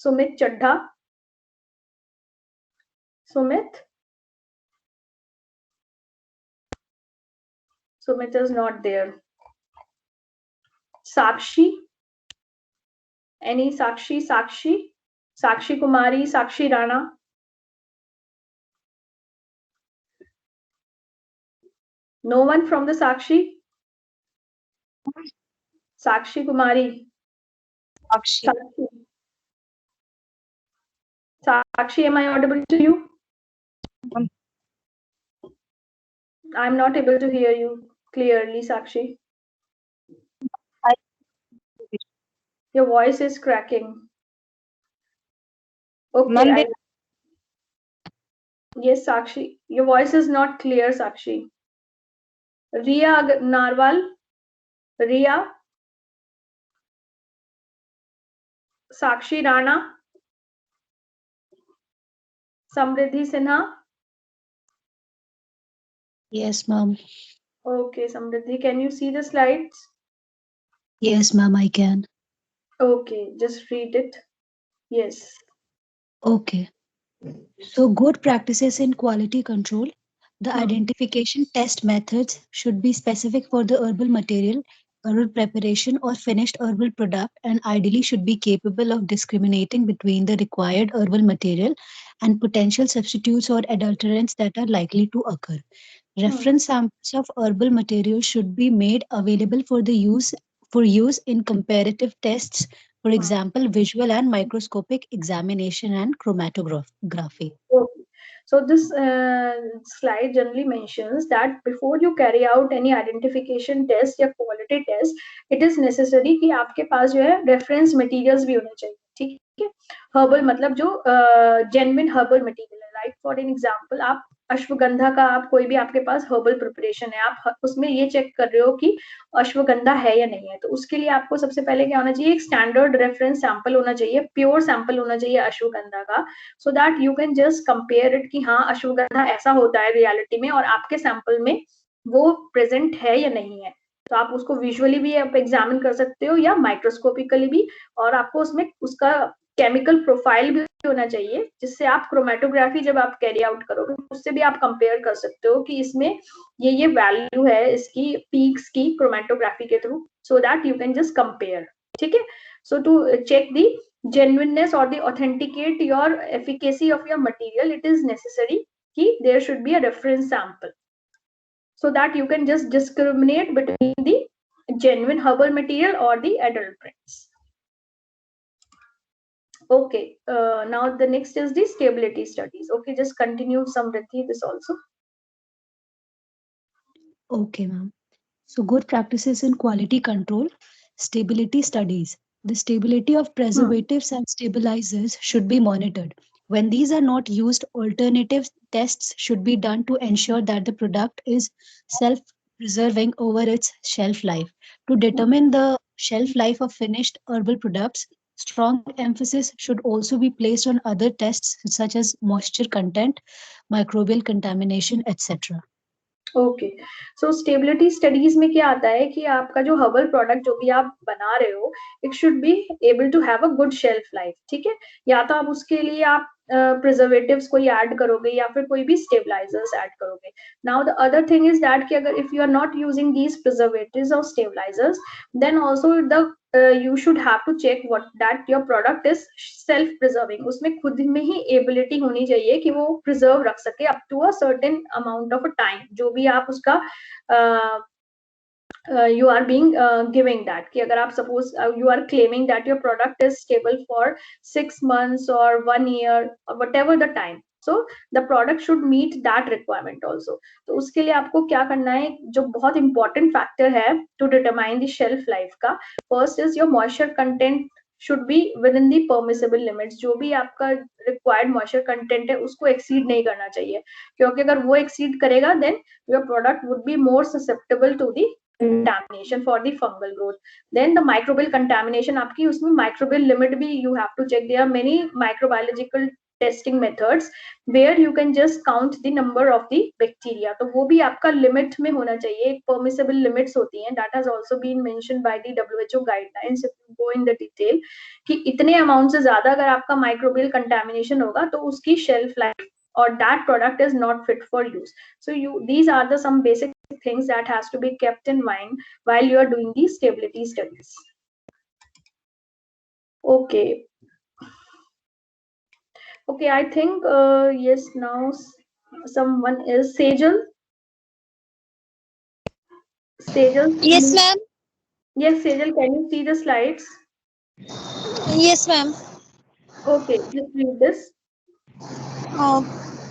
Sumit Chadha. Sumit? Sumit is not there. Sakshi? Any Sakshi? Sakshi Kumari, Sakshi Rana? No one from the Sakshi? Sakshi Kumari? Sakshi. Sakshi, am I audible to you? I'm not able to hear you clearly, Sakshi. Your voice is cracking. Okay. Yes, Sakshi. Your voice is not clear, Sakshi. Ria Narwal? Ria? Sakshi Rana? Samriddhi Sinha? Yes, ma'am. Okay, Samriddhi, can you see the slides? Yes, ma'am, I can. Okay, just read it. Yes. Okay. So good practices in quality control. The identification test methods should be specific for the herbal material, herbal preparation, or finished herbal product, and ideally should be capable of discriminating between the required herbal material and potential substitutes or adulterants that are likely to occur. Reference samples of herbal materials should be made available for use in comparative tests, for example, visual and microscopic examination and chromatography. Okay. So this slide generally mentions that before you carry out any identification test या quality test, it is necessary कि आपके पास जो है reference materials भी होने चाहिए। ठीक है, herbal मतलब जो genuine herbal material है, like for an example आप अश्वगंधा का आप कोई भी आपके पास herbal preparation है, आप उसमें ये चेक कर रहे हो कि अश्वगंधा है या नहीं है, तो उसके लिए आपको सबसे पहले क्या होना चाहिए, एक स्टैंडर्ड रेफरेंस सैंपल होना चाहिए, प्योर सैंपल होना चाहिए अश्वगंधा का, सो that you can just compare it कि हाँ अश्वगंधा ऐसा होता है रियलिटी में और आपके सैंपल में वो प्रेजेंट है या नहीं है। तो आप उसको विजुअली भी आप एग्जामिन कर सकते हो या माइक्रोस्कोपिकली भी, और आपको उसमें उसका केमिकल प्रोफाइल भी होना चाहिए, जिससे आप क्रोमेटोग्राफी जब आप कैरी आउट करोगे उससे भी आप कंपेयर कर सकते हो कि इसमें ये वैल्यू है इसकी पीक्स की क्रोमेटोग्राफी के through, so that you can just compare. ठीक है, so to check the genuineness or the authenticate your efficacy of your material, it is necessary कि there should be a reference sample so that you can just discriminate between the genuine herbal material or the adulterants. Okay, now the next is the stability studies. Okay, just continue Samriddhi this also. Okay, ma'am. So good practices in quality control, stability studies. The stability of preservatives and stabilizers should be monitored. When these are not used, alternative tests should be done to ensure that the product is self-preserving over its shelf life. To determine the shelf life of finished herbal products, strong emphasis should also be placed on other tests such as moisture content, microbial contamination, etc. Okay, so stability studies में क्या आता है कि आपका जो herbal product जो भी आप बना रहे हो, it should be able to have a good shelf life. ठीक है, या तो आप उसके लिए आप प्रिजर्वेटिव्स कोई ऐड करोगे या फिर कोई भी स्टेबलाइजर्स ऐड करोगे। Now the other thing is that कि अगर if you are not using these preservatives और stabilisers, then also the you should have to check what that your product is self preserving, उसमें खुद में ही ability होनी चाहिए कि वो प्रिजर्व रख सके up to a certain amount of a time, जो भी आप उसका you are being giving that कि अगर आप suppose you are claiming that your product is stable for 6 months or 1 year or whatever the time, so the product should meet that requirement also. तो उसके लिए आपको क्या करना है, जो बहुत important factor है to determine the shelf life का, first is your moisture content should be within the permissible limits. जो भी आपका required moisture content है उसको exceed नहीं करना चाहिए, क्योंकि अगर वो exceed करेगा then your product would be more susceptible to the contamination for the fungal growth. Then the microbial contamination, आपकी उसमें microbial limit भी you have to check. There are many microbiological testing methods where you can just count the number of the bacteria. तो वो भी आपका limit में होना चाहिए, एक permissible limits होती हैं. That has also been mentioned by the WHO guidelines. If you go in the detail कि इतने amount से ज़्यादा अगर आपका microbial contamination होगा तो उसकी shelf life or that product is not fit for use. So these are the some basic things that has to be kept in mind while you are doing these stability studies. Okay. Okay, I think yes, now someone is Sejal. Sejal. Yes, ma'am. Yes, Sejal, can you see the slides? Yes, ma'am. Okay, just read this.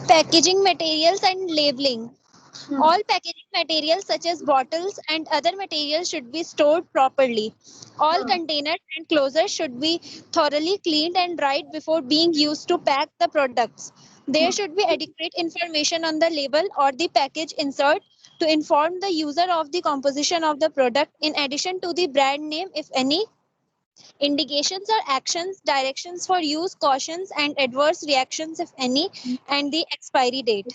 Packaging materials and labeling. All packaging materials such as bottles and other materials should be stored properly. All containers and closures should be thoroughly cleaned and dried before being used to pack the products. There should be adequate information on the label or the package insert to inform the user of the composition of the product, in addition to the brand name, if any, indications or actions, directions for use, cautions and adverse reactions, if any, and the expiry date.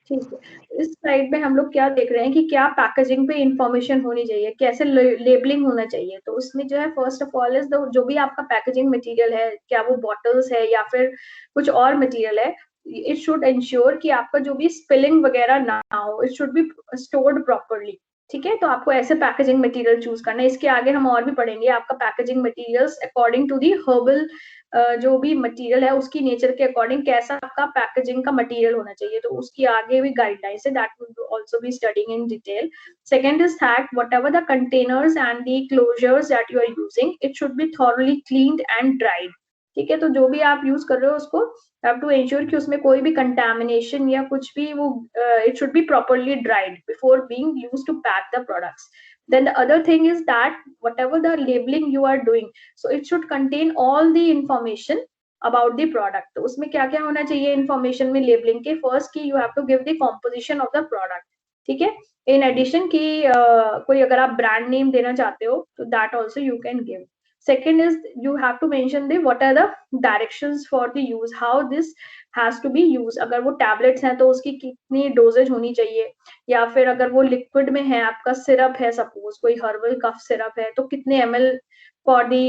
ठीक है, इस slide में हम लोग क्या देख रहे हैं कि क्या पैकेजिंग पे इंफॉर्मेशन होनी चाहिए, कैसे लेबलिंग होना चाहिए. तो उसमें जो है फर्स्ट ऑफ ऑल इज जो भी आपका पैकेजिंग मटेरियल है, क्या वो बॉटल्स है या फिर कुछ और मटेरियल है, इट शुड इंश्योर कि आपका जो भी स्पिलिंग वगैरह ना हो, it should be stored properly. ठीक है, तो आपको ऐसे पैकेजिंग मटेरियल चूज करना है. इसके आगे हम और भी पढ़ेंगे आपका packaging materials according to the herbal जो भी मटेरियल है उसकी नेचर के अकॉर्डिंग कैसा आपका पैकेजिंग का मटेरियल होना चाहिए, तो उसकी आगे भी गाइडलाइंस है, that will also be studying in detail. Second is that whatever the containers and the closures that you are using, it should be thoroughly cleaned and dried. ठीक है, तो जो भी आप यूज कर रहे हो उसको हैव टू एंश्योर कि उसमें कोई भी कंटामिनेशन या कुछ भी वो it should be properly dried before being used to pack the products. Then the other thing is that whatever the labeling you are doing, so it should contain all the information about the product. तो उसमें क्या क्या होना चाहिए information में labeling के? First कि you have to give the composition of the product. ठीक है, in addition कि कोई अगर आप brand name देना चाहते हो तो that also you can give. Second is you have to mention the what are the directions for the use, how this has to be used. अगर वो tablets हैं तो उसकी कितनी dosage होनी चाहिए, या फिर अगर वो liquid में है, आपका syrup है, suppose कोई herbal cough syrup है तो कितने ml for the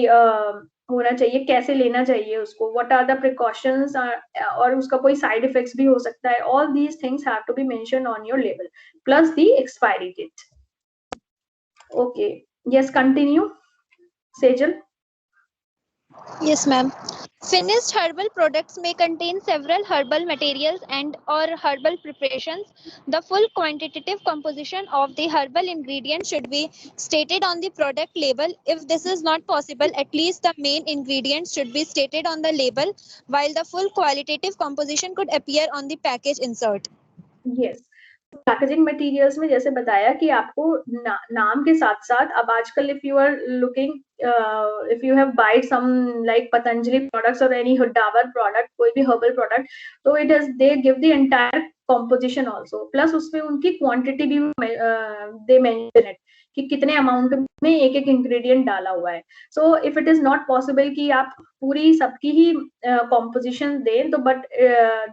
होना चाहिए, कैसे लेना चाहिए उसको, what are the precautions, और उसका कोई side effects भी हो सकता है. All these things have to be mentioned on your label plus the expiry date. Okay, yes, continue. Sejal. Yes, ma'am. Finished herbal products may contain several herbal materials and or herbal preparations. The full quantitative composition of the herbal ingredient should be stated on the product label. If this is not possible, at least the main ingredients should be stated on the label, while the full qualitative composition could appear on the package insert. Yes. Packaging materials में जैसे बताया कि आपको नाम के साथ साथ, अब आजकल if you are looking, if you have buyed some like Patanjali products और एनी डाबर प्रोडक्ट, कोई भी हर्बल प्रोडक्ट, तो it is they give the entire composition also, plus उसमें उनकी क्वांटिटी भी दे मेंशन इट कि कितने अमाउंट में एक एक इंग्रेडिएंट डाला हुआ है. So if it is not possible कि आप पूरी सबकी ही कॉम्पोजिशन दें, तो but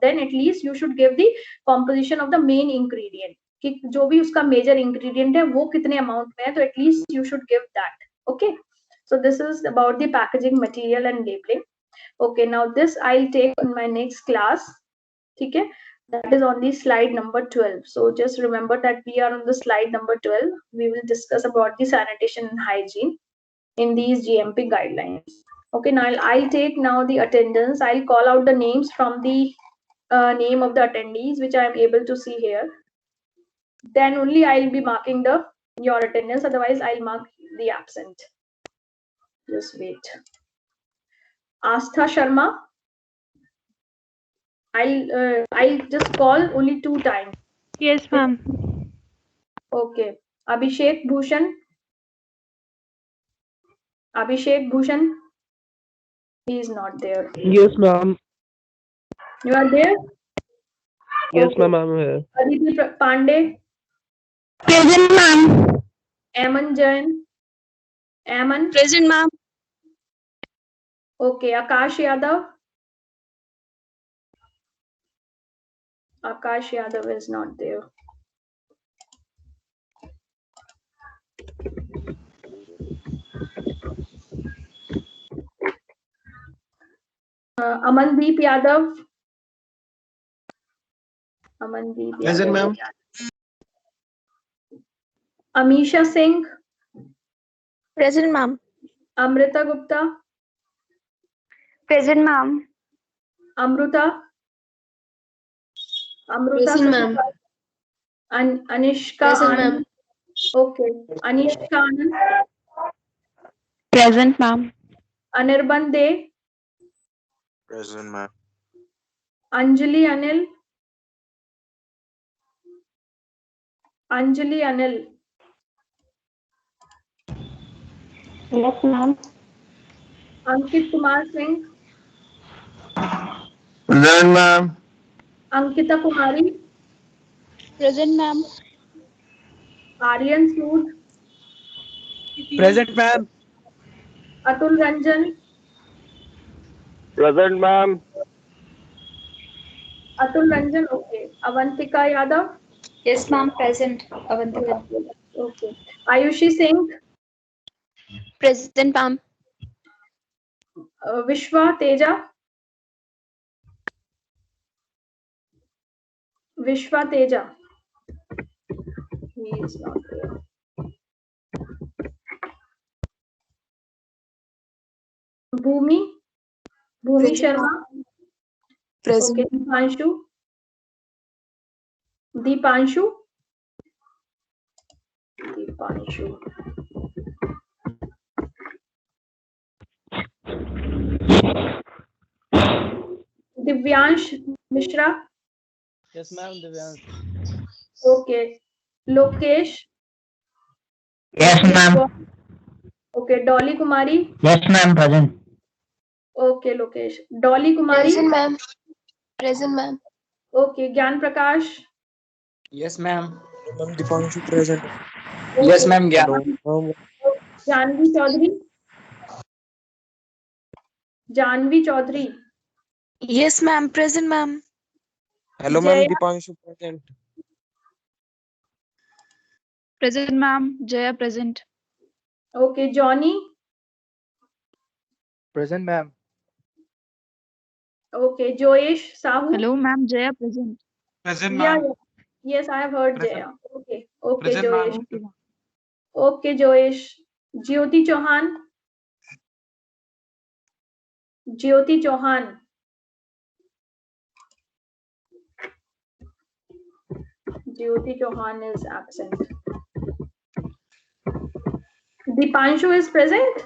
then at least you should give the composition of the main ingredient, कि जो भी उसका मेजर इंग्रेडिएंट है वो कितने अमाउंट में है, तो at least you should give that. Okay, so this is about the packaging material and labeling. Okay, now this I'll take in my next class. ठीक है, that is on the slide number 12. So just remember that we are on the slide number 12. We will discuss about the sanitation and hygiene in these GMP guidelines. Okay, now I'll take now the attendance. I'll call out the names from the name of the attendees which I am able to see here. Then only I'll be marking your attendance. Otherwise, I'll mark the absent. Just wait. Astha Sharma. I'll just call only 2 times. Yes, ma'am. Okay. Abhishek Bhushan. Abhishek Bhushan. He is not there. Yes, ma'am. You are there? Yes, Okay. ma'am, I'm here. Aditi Pandey, Present, ma'am. Aman Jain, Aman. Present, ma'am. Okay. Akash Yadav. Akash Yadav is not there. Amandeep Yadav. Amandeep Present, Yadav. ma'am. Amisha Singh. Present, ma'am. Amrita Gupta. Present, ma'am. Amruta. Amruta Present, ma'am. Satyakal. Anishka Present, ma'am. Anand. Okay. Anishka Anand. Present, ma'am. Anirban De. Present, ma'am. Anjali Anil. Anjali Anil. Yes, ma'am. Ankit Kumar Singh. Present, ma'am. Ankita Kumari. Present, ma'am. Aryan Sood. Present, ma'am. Atul Ranjan. Present, ma'am. Atul Ranjan. Okay. Avantika Yadav. Yes, ma'am. Present. Avantika. Okay. Ayushi Singh. Present, ma'am. Vishwa Teja. Vishwa Teja. He is not there. Bhumi. Bhumi Sharma. Present. Okay. Dipanshu. Dipanshu. Dipanshu. Divyansh Mishra. Yes, ma'am. Divyansh. Okay. Lokesh. Yes, ma'am. Okay. Dolly Kumari. Yes, ma'am. Present. Okay, Lokesh. Dolly Kumari. Present, ma'am. Present, ma'am. Okay. Gyan Prakash. Yes, ma'am. Ma'am, Dipanshu present. Okay. Yes, ma'am. Hello. Janvi Chaudhary. Janvi Chaudhary. Yes, ma'am. Present, ma'am. Hello, ma'am. Dipanshu present. Present, ma'am. Jaya present. Okay. Johnny. Present, ma'am. Okay. Joyesh Sahu. Hello, ma'am. Jaya present. Present, Yeah, ma'am. yeah. Yes, I have heard Present. Jaya. Okay. Okay, Present, Joyesh. ma'am. Okay, ma'am. Okay, Joyesh. Jyoti Chauhan. Jyoti Chauhan. Jyoti Chauhan is absent. Dipanshu is present.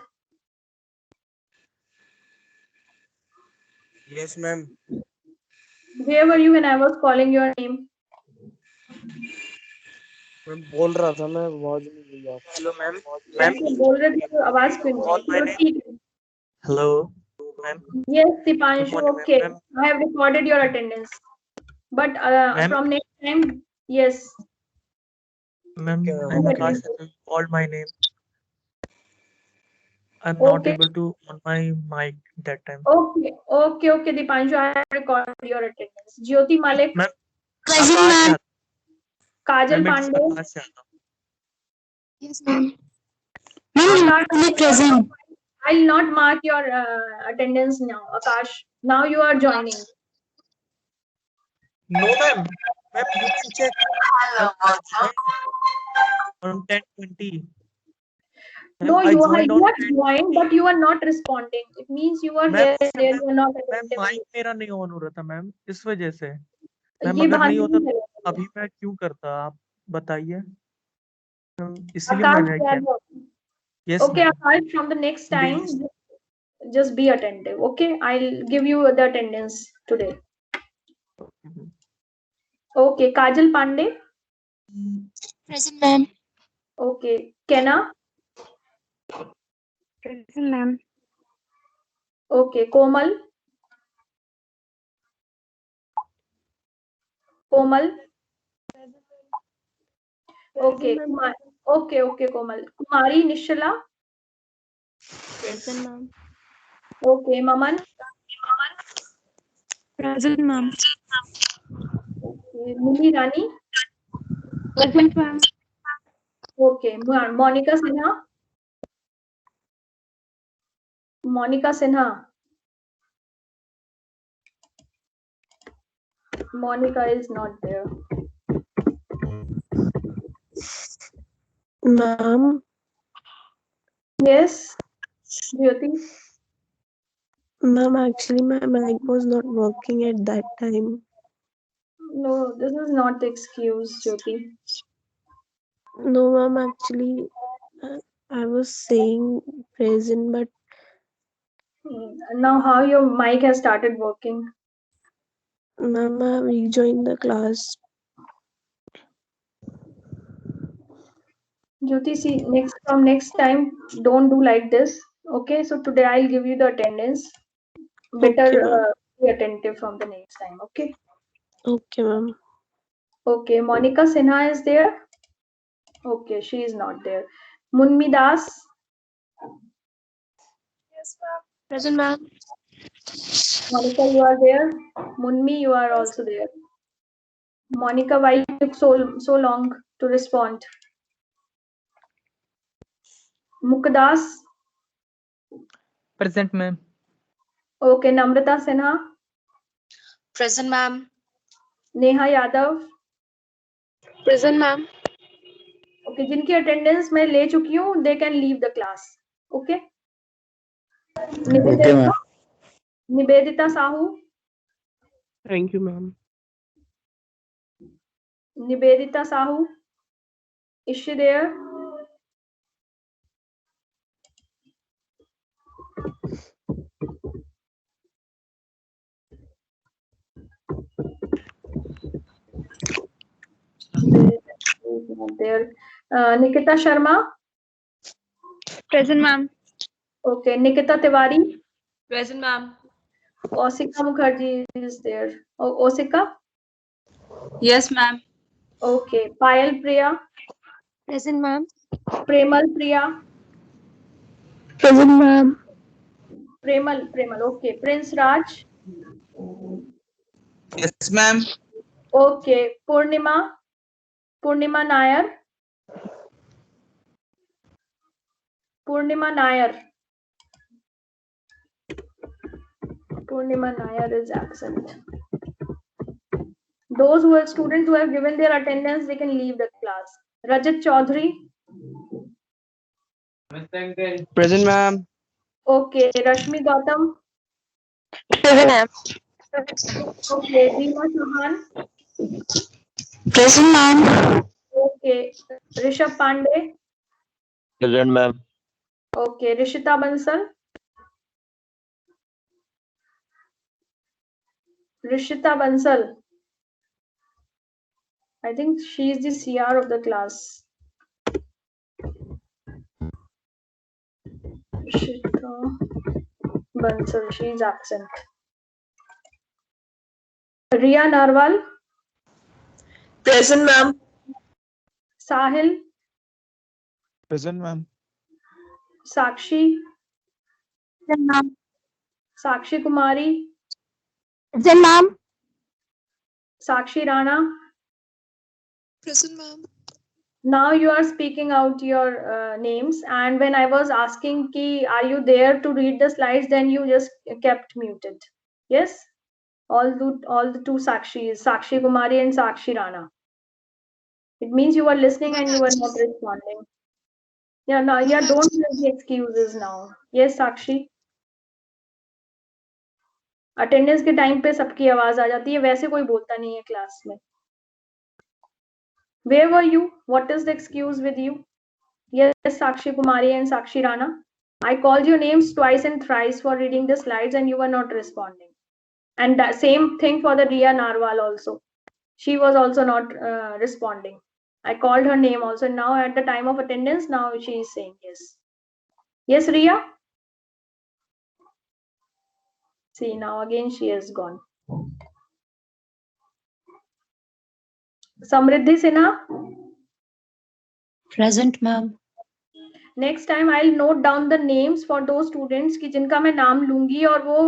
Yes, ma'am. Where were you when I was calling your name? मैं बोल रहा था मैं आवाज नहीं गई आप hello ma'am ऐसे बोल रहे थे तो आवाज क्यों नहीं आई? चलो ठीक है. Hello ma'am Yes, Dipanshu. morning, Okay, ma'am. I have recorded your attendance. But Ma'am? from next time, yes. Ma'am Okay. Akash called my name I'm not Okay. able to on my mic that time Okay, Dipanshu. I have recorded your attendance. Jyoti Malik. Ma'am Present, ma'am. Kajal ma'am it's Pandey. Akash Yadav. Yes, ma'am. Ma'am, Akash, present. I'll not mark your attendance now, Akash. Now you are joining. No ma'am you can check on 10:20 No, I you joined on have joined, but you are not responding. It means you are ma'am there, you are not ma'am attentive. Mike मेरा नहीं on हो रहा था ma'am इस वजह से ma'am ये अगर बहाने नहीं होता नहीं तो है। अभी मैं क्यों करता आप बताइए इसीलिए Akash मैंने किया Yadav. Yes Okay, Akash, from the next time, just be attentive. Okay, I'll give you the attendance today. Okay, Kajal Pandey. Present, ma'am. Okay, Kenna. Present, ma'am. Okay, Komal. Komal. Okay, okay, Komal. Kumari Nishala. Present, ma'am. Okay, Maman. Present, ma'am. Okay, Mimi Rani. Present, ma'am. Okay, Monica Sinha. Monica Sinha. Monica is not there. Ma'am, Yes, Jyoti. ma'am, actually my mic was not working at that time. No, this is not the excuse, Jyoti. No, ma'am, actually I was saying present, but Now how your mic has started working? ma'am, I have rejoined the class. Jyoti, see, next time, don't do like this. Okay, so today I'll give you the attendance. Better Okay, ma'am. be attentive from the next time. Okay. Okay, ma'am. Okay, Monica Sinha is there. Okay, she is not there. Munmi Das. Yes, ma'am. Present, ma'am. Monica, you are there. Munmi, you are also there. Monica, why you took so long to respond? Mukdas. Present, ma'am. Okay, Namrata Sinha. Present, ma'am. Neha Yadav. Present, ma'am. Okay, जिनकी attendance मैं ले चुकी हूँ, they can leave the class. Okay. Okay, ma'am. Nibedita Sahu. Thank you, ma'am. Nibedita Sahu. Is she there? There. Nikita Sharma. Present, ma'am. Okay. Nikita Tiwari. Present, ma'am. Osika Mukherjee is there. Oh, Osika. Yes, ma'am. Okay. Payal Priya. Present, ma'am. Premal Priya. Present, ma'am. Premal. Okay. Prince Raj. Yes, ma'am. Okay. Purnima Nair. Purnima Nair is absent. Those who are students who have given their attendance, they can leave the class. Rajat Chaudhary. Present, ma'am. Okay. Rashmi Gautam. Present, ma'am. Okay. Reema Chauhan. Present, ma'am. Okay. Rishabh Pandey. Present, ma'am. Okay. Rishita Bansal. I think she is the CR of the class. Rishita Bansal, she is absent. Ria Narwal. Present, ma'am. Sahil. Present, ma'am. Sakshi. Present, ma'am. Sakshi Kumari. Present, ma'am. Sakshi Rana. Present, ma'am. Now you are speaking out your names, and when I was asking ki, are you there to read the slides, then you just kept muted. Yes? All the two Sakshis, Sakshi Kumari and Sakshi Rana. It means you are listening and you are not responding. Yeah, no, yeah, don't give the excuses now. Yes, Sakshi. Attendance के time पे सबकी आवाज आ जाती है, वैसे कोई बोलता नहीं है क्लास में. Where were you? What is the excuse with you? Yes, Sakshi Kumari and Sakshi Rana. I called your names twice and thrice for reading the slides and you were not responding. And that same thing for the Ria Narwal also. She was also not responding. I called her name also. Now at the time of attendance, now she is saying yes. Yes, Ria? See, now again she has gone. Samriddhi Sinha. Present, ma'am. Next time I note down the names for दो students की जिनका मैं नाम लूंगी और वो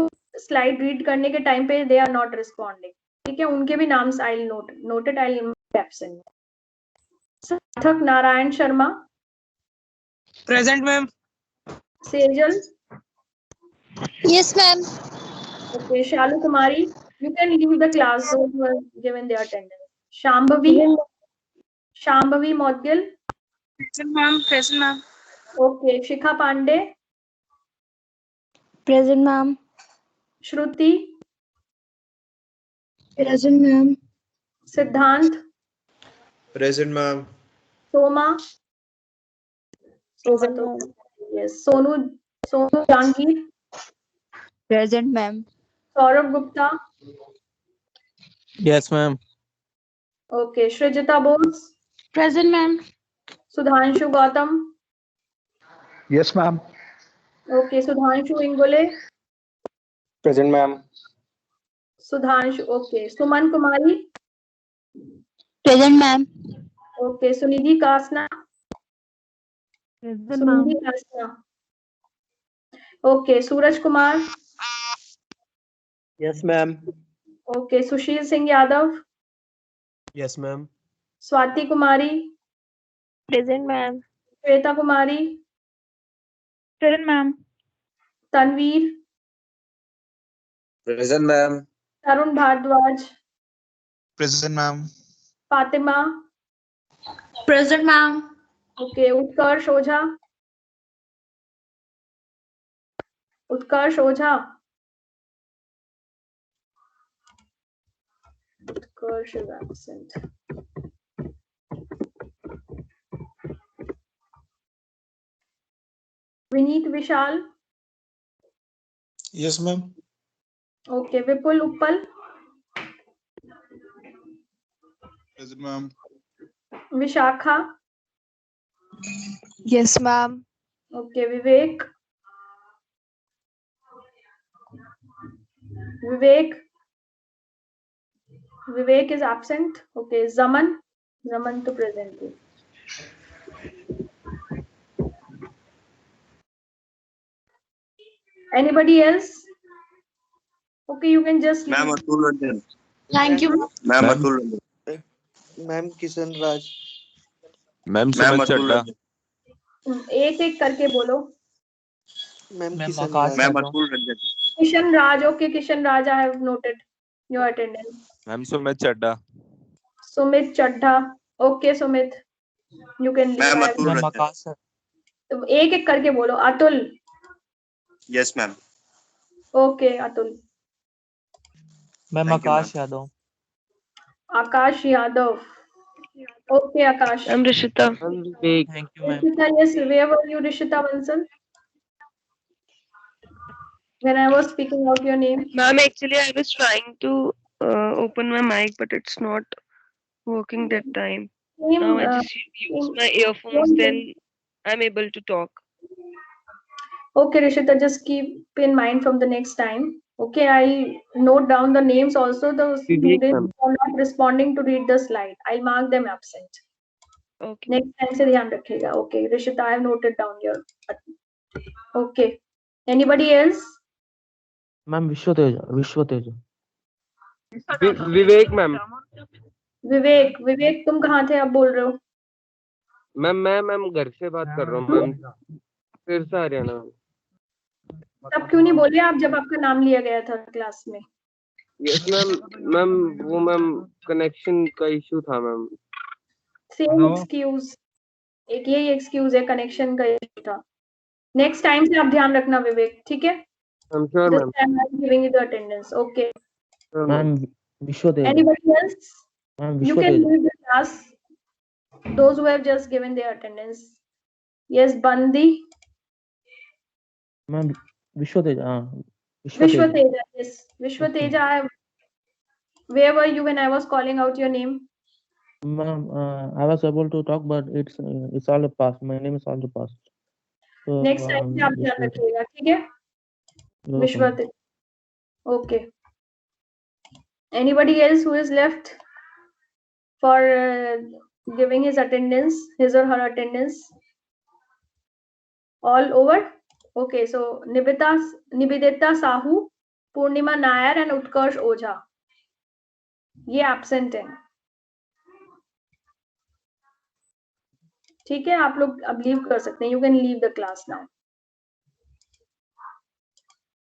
slide read करने के टाइम पे दे आर नॉट रिस्पॉन्डिंग, ठीक है, उनके भी नाम्स आई नोटेड, आई एब्सेंट. सार्थक Narayan Sharma. Present ma'am. Sejal. Yes, ma'am. Okay, Shalu Kumari, you can leave the class, those who are given their attendance. Shambhavi Modgil. Present, ma'am. Present, ma'am. Okay, Shikha Pandey. Present, ma'am. Shruti. Present, ma'am. Siddhant. Present ma'am. Soma. Present, ma'am. Yes. Sonu Jangir. Present, ma'am. Saurabh Gupta. Yes, ma'am. Okay. Srijita Bose. Present, ma'am. Sudhanshu Gautam. Yes ma'am. Okay. Sudhanshu Ingole. Present ma'am. Sudhanshu. Okay. Suman Kumari. Present, ma'am. Okay. Sunidhi Kasna. Present, ma'am. Sunidhi Kasna. Okay. Suraj Kumar. Yes ma'am. Okay. Sushil Singh Yadav. Yes ma'am. Swati Kumari. Present, ma'am. Shweta Kumari. Present, ma'am. Tanveer. Present, ma'am. Tarun Bhardwaj. Present ma'am. Fatima. Present, ma'am. Okay. Utkarsh Ojha. Utkarsh Ojha. Utkarsh is absent. Vineet Vishal. Yes ma'am. Okay. Vipul Uppal. Present ma'am. Vishakha. Yes, ma'am. Okay. Vivek. Vivek is absent. Okay. Zaman to present. Anybody else? Okay, you can just Ma'am, leave. Atul Ranjan. Thank you. Ma'am, Atul Ranjan. Ma'am Kishan Raj. Ma'am Ma'am, Sumit Atul Chadda. Ranjan. एक एक करके बोलो. Ma'am Ma'am, Kishan Akash Raj. Ma'am, Yadav. Atul Ranjan. Kishan Raj. Okay, Kishan Raj, I have noted your attendance. Ma'am Sumit Chadha. Sumit Chadha. Okay, Sumit. You can leave. Ma'am, I have- Atul Ma'am, Ranjan. Akash sir. तो एक एक करके बोलो. Atul. Yes, ma'am. Okay, Atul. Ma'am, Thank you, Akash Yadav. Akash Yadav. Okay, Akash. I'm Rishita. Thank you, ma'am. Rishita, yes, where were you, Rishita Bansal? When I was speaking out your name. Ma'am, actually, I was trying to open my mic, but it's not working that time. Same, Now I just use my earphones, then I'm able to talk. Okay, Rishita, just keep in mind from the next time. Okay, I'll note down the names also. The students ma'am. who are not responding to read the slide. I'll mark them absent. Okay. Next time से ध्यान रखिएगा. Okay, Rishita, I have noted down your. Okay. Anybody else? Ma'am, Vishwateja. Vivek ma'am. विवेक तुम कहाँ थे? आप बोल रहे हो? मैम घर से बात कर रहा हूँ मैम. फिर से हरियाणा. तब क्यों नहीं बोले आप जब आपका नाम लिया गया था क्लास में? यस मैम वो मैम कनेक्शन का इशू था मैम. Same excuse. एक यही एक्सक्यूज है, कनेक्शन का इशू था. नेक्स्ट टाइम से आप ध्यान रखना विवेक, ठीक है? I'm sure This ma'am. time I'm giving you the attendance. Okay. Ma'am, Vishwateja. Anybody else? Ma'am, You can Vishwateja. leave the class. Those who have just given their attendance. Yes, Bandi. Ma'am, Vishwateja. Vishwateja. Yes, Vishwateja. Where were you when I was calling out your name? Ma'am, I was able to talk, but it's all past. My name is also past. So, Next time से आप ध्यान रखिएगा, ठीक है? welcome. विश्वतेज. Okay. Anybody else who is left for giving his attendance, his or her attendance? All over? Okay, so Nibidita Sahu, Purnima Nair and Utkarsh Ojha. ये absent हैं. ठीक है, आप लोग अब लीव कर सकते हैं. You can leave the class now.